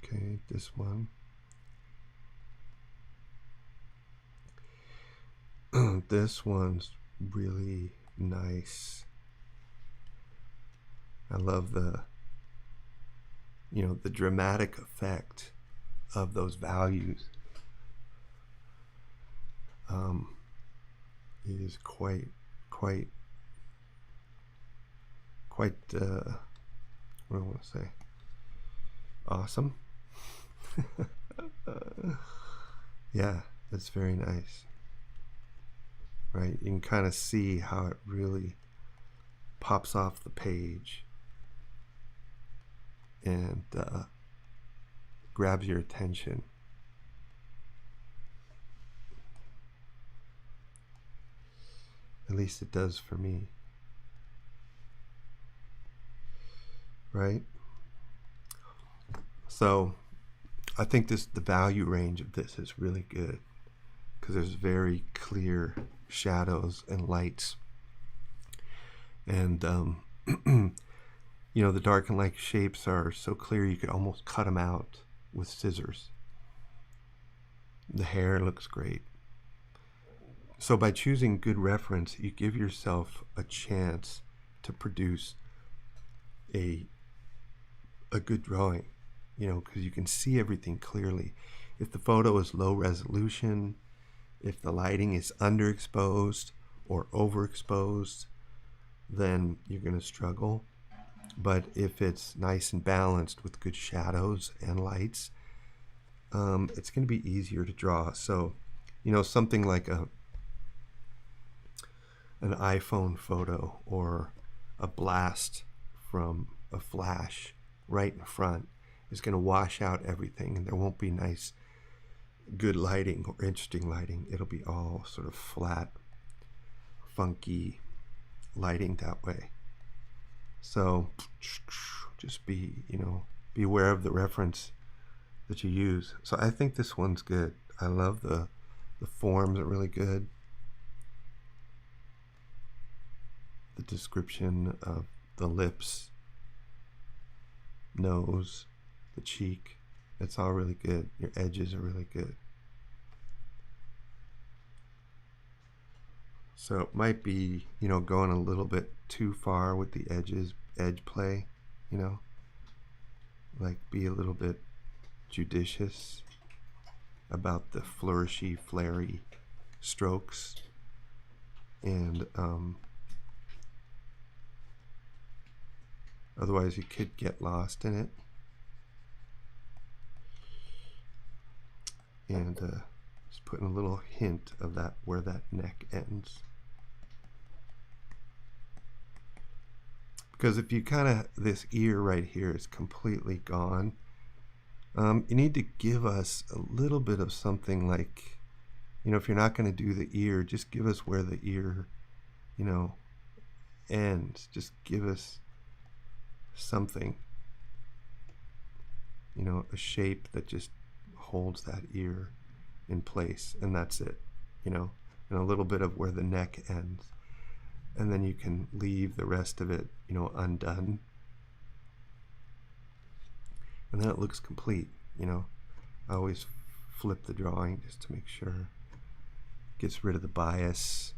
Okay, this one. This one's really nice. I love the, you know, the dramatic effect of those values. It is quite, what do I want to say? Awesome. Yeah, that's very nice. Right, you can kind of see how it really pops off the page and grabs your attention. At least it does for me. Right? So I think the value range of this is really good because there's very clear shadows and lights. And you know, the dark and light shapes are so clear you could almost cut them out with scissors. The hair looks great. So by choosing good reference, you give yourself a chance to produce a good drawing, you know, because you can see everything clearly. If the photo is low resolution, if the lighting is underexposed or overexposed, then you're going to struggle. But if it's nice and balanced with good shadows and lights, it's going to be easier to draw. So, you know, something like an iPhone photo or a blast from a flash right in front is going to wash out everything, and there won't be nice, good lighting or interesting lighting. It'll be all sort of flat, funky lighting that way. So just be, you know, be aware of the reference that you use. So I think this one's good. I love the forms are really good. The description of the lips, nose, the cheek, it's all really good. Your edges are really good. So it might be, you know, going a little bit too far with the edge play, you know, like be a little bit judicious about the flourishy, flary strokes, and otherwise you could get lost in it. And just putting a little hint of that, where that neck ends. Because if you kind of, this ear right here is completely gone, you need to give us a little bit of something like, you know, if you're not going to do the ear, just give us where the ear, you know, ends. Just give us something, you know, a shape that just holds that ear in place, and that's it, you know, and a little bit of where the neck ends, and then you can leave the rest of it, you know, undone. and then it looks complete. I always flip the drawing just to make sure. Gets rid of the bias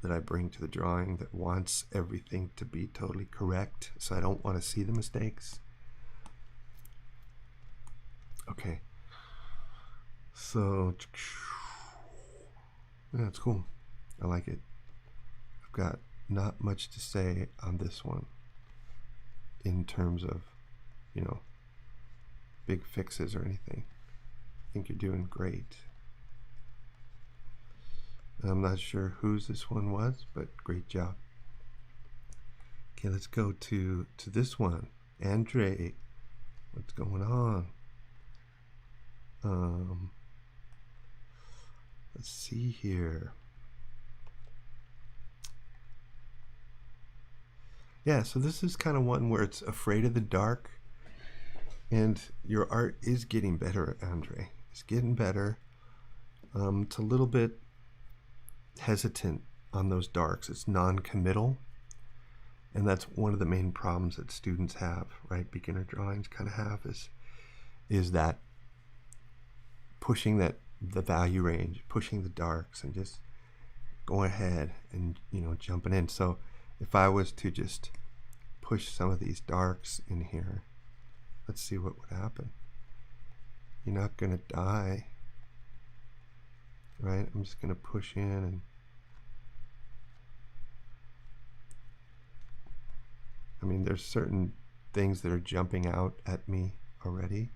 that I bring to the drawing that wants everything to be totally correct, so I don't want to see the mistakes. Okay, so yeah, it's cool. I like it. I've got not much to say on this one in terms of, big fixes or anything. I think you're doing great. I'm not sure whose this one was, but great job. Okay, let's go to this one. Andre, what's going on? Let's see here. Yeah, so this is kind of one where it's afraid of the dark, and your art is getting better, Andre. It's getting better. It's a little bit hesitant on those darks. It's non-committal, and that's one of the main problems that students have, right? Beginner drawings kind of have is that pushing the value range, pushing the darks, and just going ahead and jumping in. So if I was to just push some of these darks in here, let's see what would happen. You're not gonna die, right? I'm just gonna push in, and I mean, there's certain things that are jumping out at me already,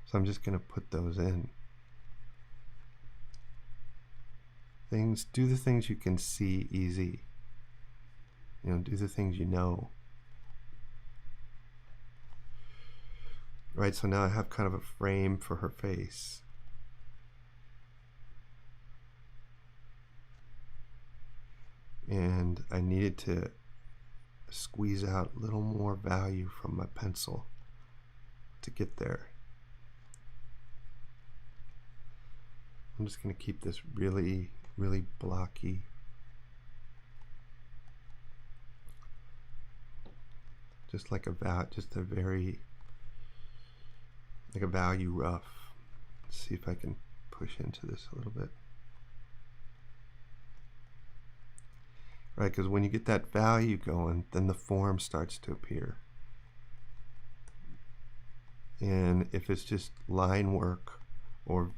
so I'm just gonna put those in. Do the things you can see easy. Do the things you know. Right, so now I have kind of a frame for her face. And I needed to squeeze out a little more value from my pencil to get there. I'm just going to keep this really, really blocky. Just like a very like a value rough. Let's see if I can push into this a little bit. Right, because when you get that value going, then the form starts to appear. And if it's just line work or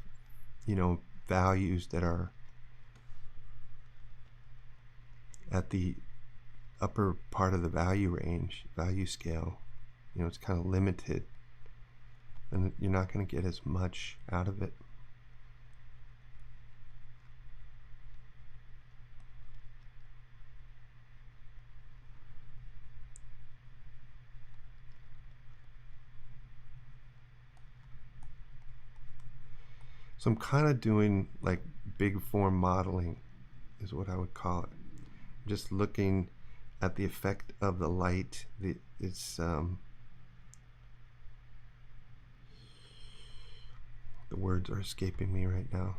values that are at the upper part of the value range, value scale, it's kind of limited, and you're not going to get as much out of it. So I'm kind of doing like big form modeling is what I would call it. Just looking at the effect of the light. The words are escaping me right now.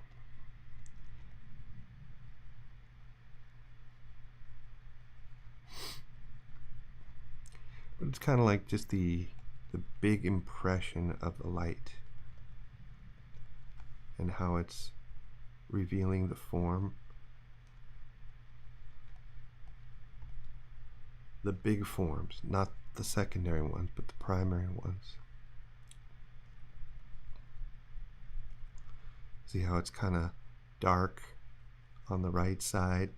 But it's kind of like just the big impression of the light and how it's revealing the form. The big forms, not the secondary ones, but the primary ones. See how it's kind of dark on the right side,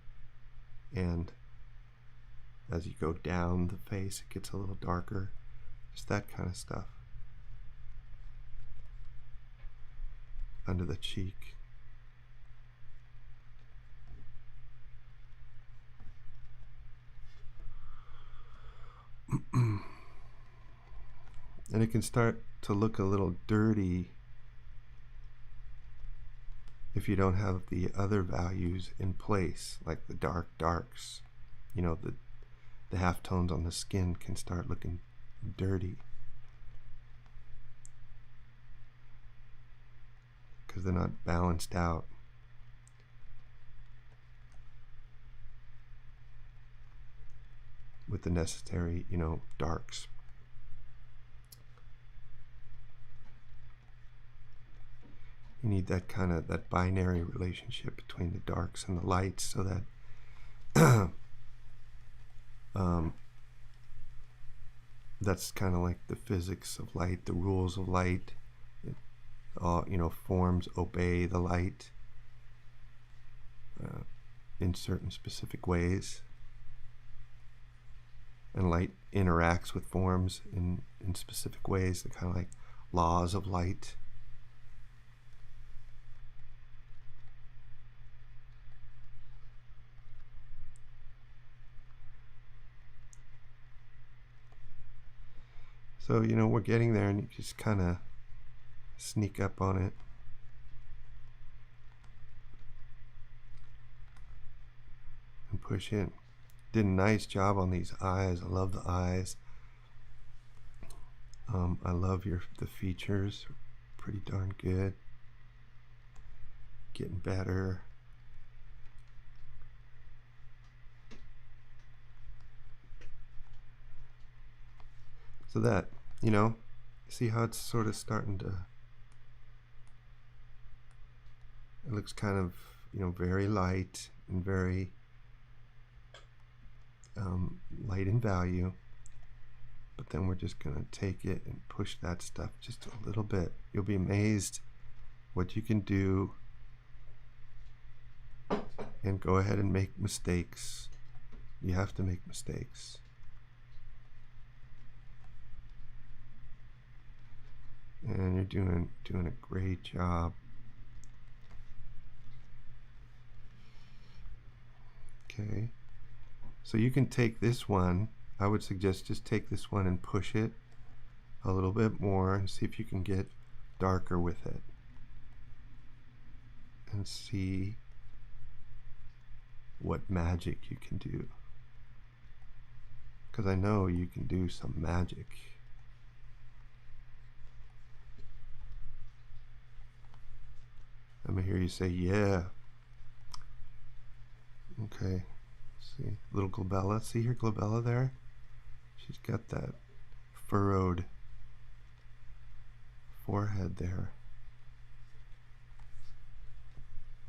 and as you go down the face it gets a little darker. Just that kind of stuff. Under the cheek. And it can start to look a little dirty if you don't have the other values in place, like the darks. The halftones on the skin can start looking dirty because they're not balanced out. With the necessary, darks. You need that kind of that binary relationship between the darks and the lights, so that that's kind of like the physics of light, the rules of light. All, you know, forms obey the light in certain specific ways, and light interacts with forms in specific ways. They're kind of like laws of light. So, you know, we're getting there, and you just kind of sneak up on it. And push in. Did a nice job on these eyes. I love the eyes. I love the features. Pretty darn good. Getting better. So that, you know, see how it's sort of starting to, it looks kind of, you know, very light and very light in value. But then we're just going to take it and push that stuff just a little bit. You'll be amazed what you can do, and go ahead and make mistakes. You have to make mistakes. And you're doing a great job. Okay. So you can take this one. I would suggest just take this one and push it a little bit more and see if you can get darker with it. And see what magic you can do. Because I know you can do some magic. Let me hear you say, yeah. Okay. See, little glabella. See her glabella there? She's got that furrowed forehead there.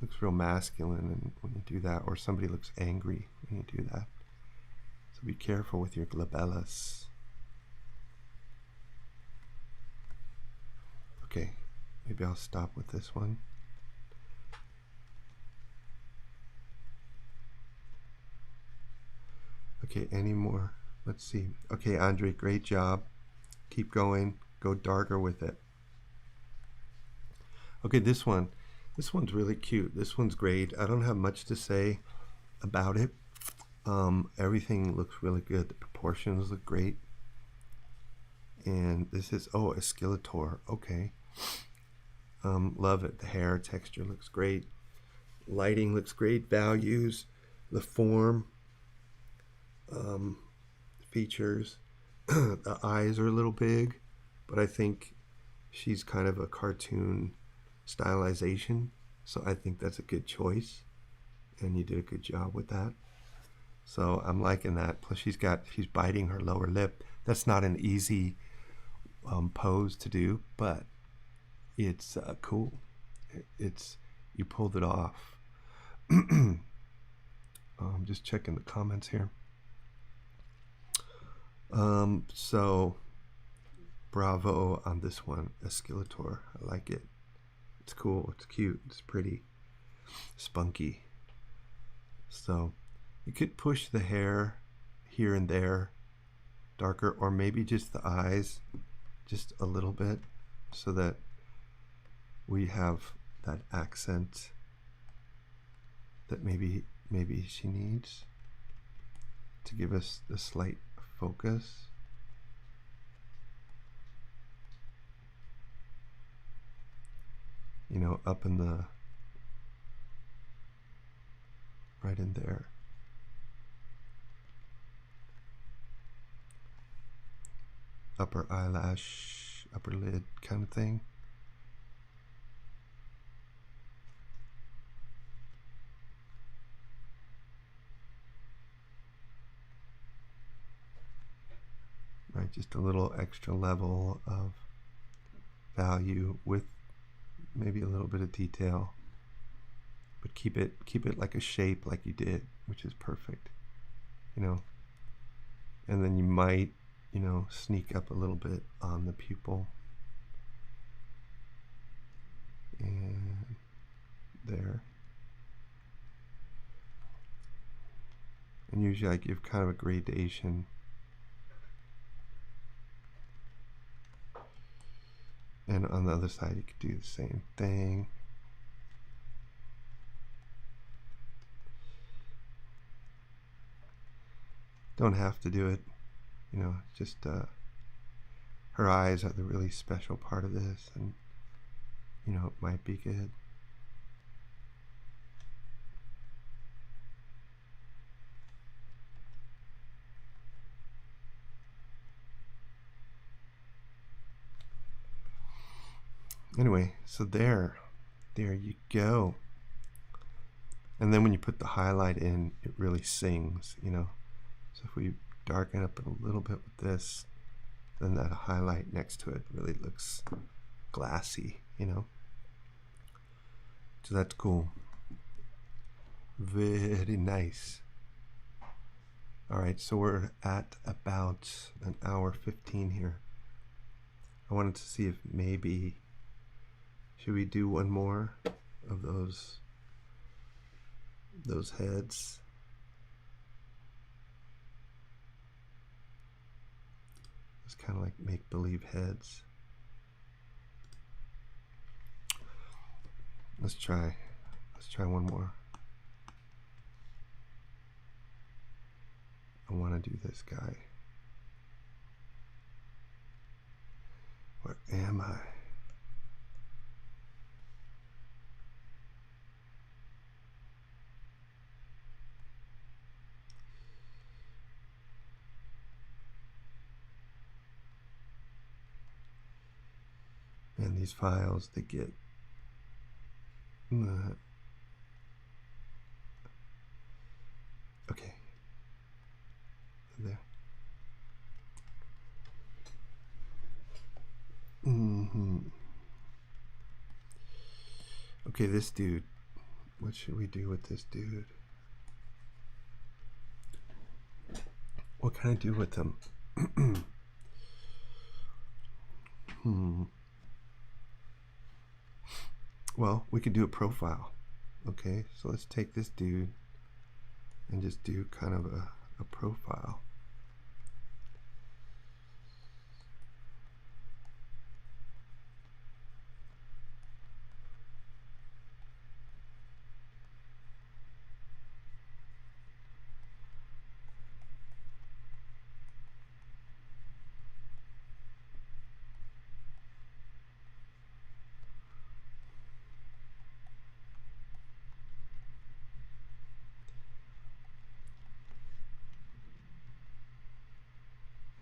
Looks real masculine, and when you do that, or somebody looks angry when you do that. So be careful with your glabellas. Okay, maybe I'll stop with this one. Okay, any more? Let's see. Okay, Andre, great job. Keep going. Go darker with it. Okay, this one's really cute. This one's great. I don't have much to say about it. Everything looks really good. The proportions look great. And this is, oh, a skeletor. Okay. Love it. The hair texture looks great. Lighting looks great. Values, the form, features. The eyes are a little big, but I think she's kind of a cartoon stylization, so I think that's a good choice, and you did a good job with that. So I'm liking that. Plus she's biting her lower lip. That's not an easy pose to do, but it's cool. You pulled it off. Just checking the comments here. So bravo on this one, Escalator. I like it. It's cool. It's cute. It's pretty. Spunky. So you could push the hair here and there darker, or maybe just the eyes just a little bit, so that we have that accent that maybe she needs to give us the slight focus. You know, up in the, right in there. Upper eyelash, upper lid kind of thing. Right, just a little extra level of value with maybe a little bit of detail, but keep it like a shape like you did, which is perfect, you know. And then you might, you know, sneak up a little bit on the pupil. And there. And usually I give kind of a gradation. And on the other side you could do the same thing. Don't have to do it, you know, just her eyes are the really special part of this, and you know, it might be good. Anyway, so there you go. And then when you put the highlight in, it really sings, you know. So if we darken up a little bit with this, then that highlight next to it really looks glassy, you know. So that's cool. Very nice. All right, so we're at about an hour 15 here. I wanted to see if maybe, should we do one more of those heads? It's kind of like make-believe heads. Let's try one more. I want to do this guy. Where am I? And these files, they get okay. There. Okay, this dude. What should we do with this dude? What can I do with him? Well, we could do a profile. Okay, so let's take this dude and just do kind of a profile.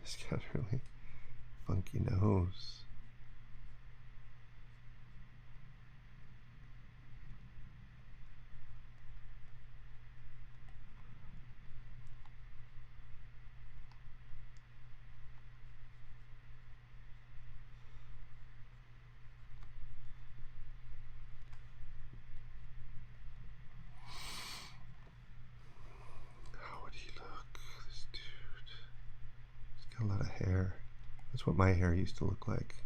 He's got a really funky nose. How would he look, this dude? He's got a lot of hair. That's what my hair used to look like.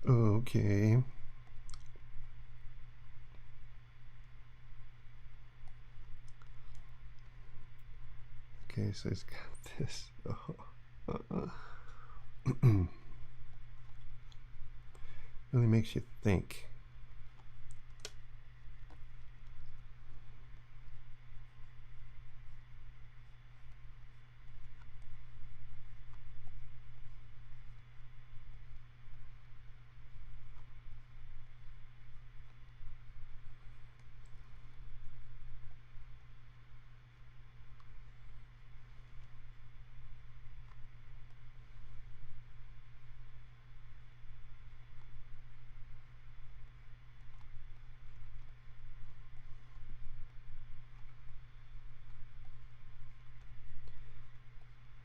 Okay. Okay, so he's got this. Really makes you think.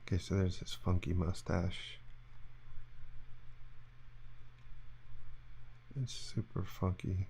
Okay, so there's this funky mustache. It's super funky.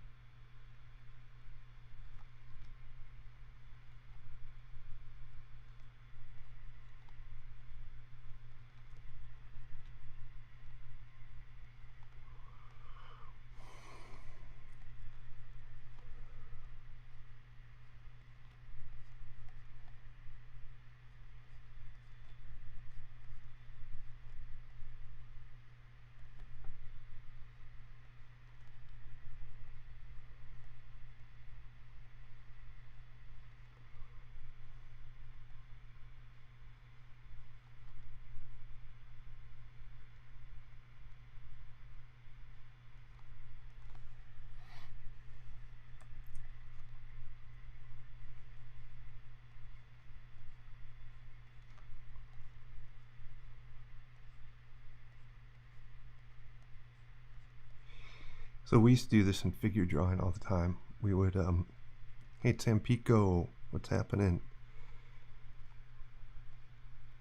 So we used to do this in figure drawing all the time. We would, hey Tampico, what's happening?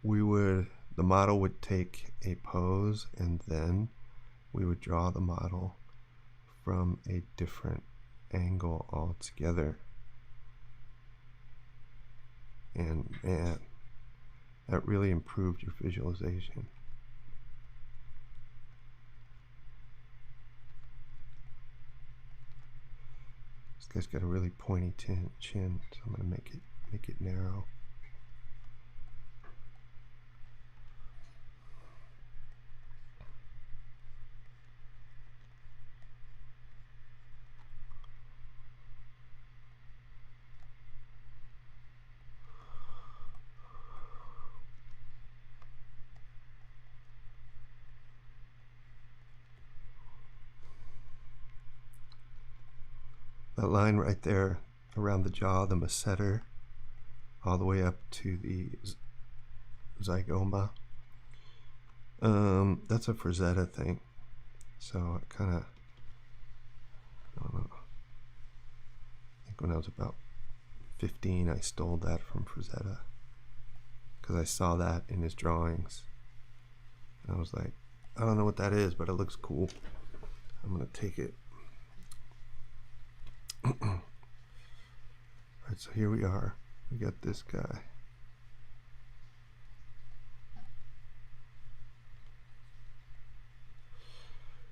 The model would take a pose and then we would draw the model from a different angle altogether. And man, that really improved your visualization. This guy's got a really pointy chin, so I'm gonna make it narrow. That line right there around the jaw, the masseter, all the way up to the zygoma. That's a Frazetta thing. So it kind of, I don't know. I think when I was about 15, I stole that from Frazetta because I saw that in his drawings, and I was like, I don't know what that is, but it looks cool. I'm gonna take it. Alright, so here we are. We got this guy.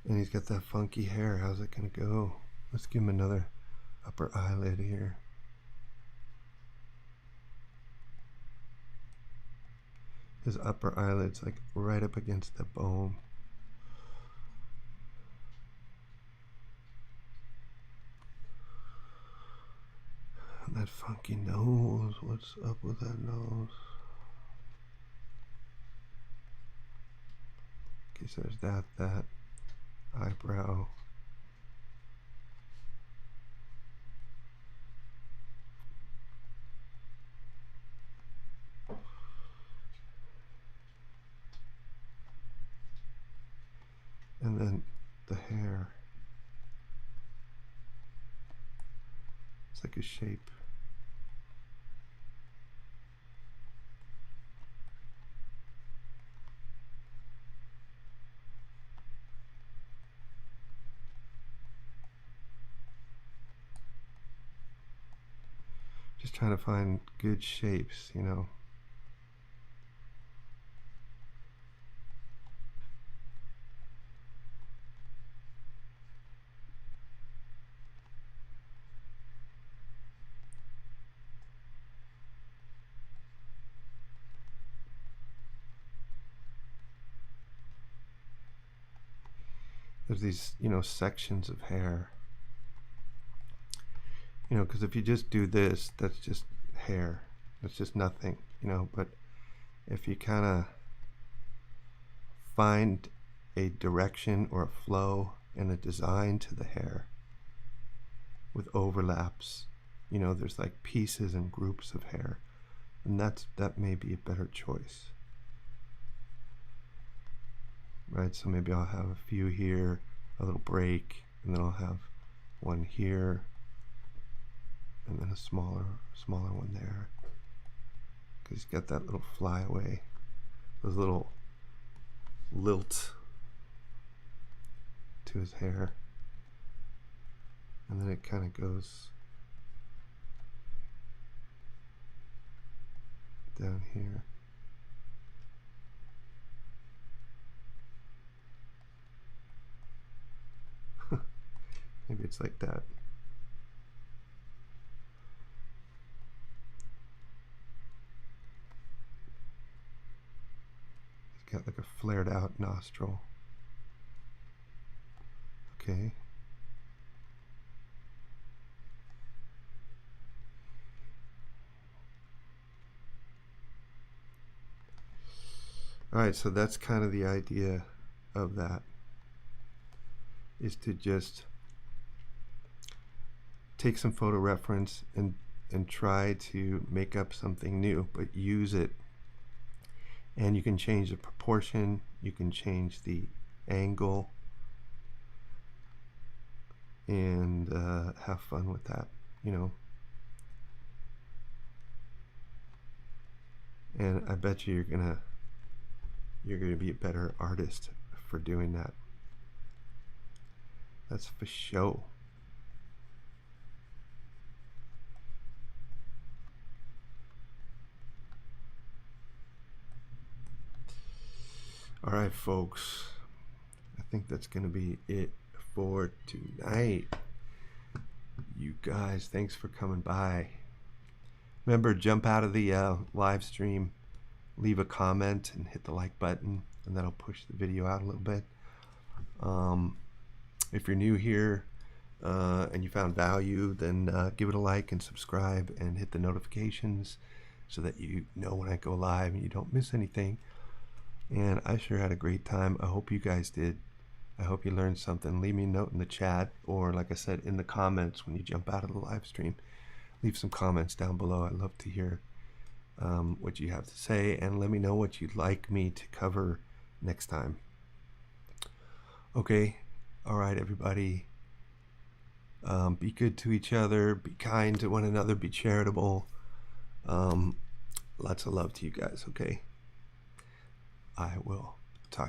And he's got that funky hair. How's it gonna go? Let's give him another upper eyelid here. His upper eyelid's like right up against the bone. And that funky nose, what's up with that nose? Okay, so there's that eyebrow. And then the hair. It's like a shape. Just trying to find good shapes, you know. There's these, you know, sections of hair. You know, because if you just do this, that's just hair. That's just nothing, you know. But if you kind of find a direction or a flow and a design to the hair with overlaps, you know, there's like pieces and groups of hair, and that may be a better choice, right? So maybe I'll have a few here, a little break, and then I'll have one here, and then a smaller one there, because he's got that little flyaway those little lilt to his hair, and then it kind of goes down here. Maybe it's like that. He's got like a flared out nostril. Okay. All right, so that's kind of the idea of that, is to just take some photo reference and try to make up something new, but use it. And you can change the proportion, you can change the angle, and have fun with that, you know. And I bet you're gonna be a better artist for doing that. That's for sure. All right, folks, I think that's gonna be it for tonight. You guys, thanks for coming by. Remember, jump out of the live stream, leave a comment, and hit the like button, and that'll push the video out a little bit. If you're new here and you found value, then give it a like and subscribe and hit the notifications so that you know when I go live and you don't miss anything. And I sure had a great time. I hope you guys did. I hope you learned something. Leave me a note in the chat, or like I said, in the comments when you jump out of the live stream. Leave some comments down below. I'd love to hear what you have to say, and let me know what you'd like me to cover next time. Okay, all right, everybody. Be good to each other, be kind to one another, be charitable. Lots of love to you guys, okay? I will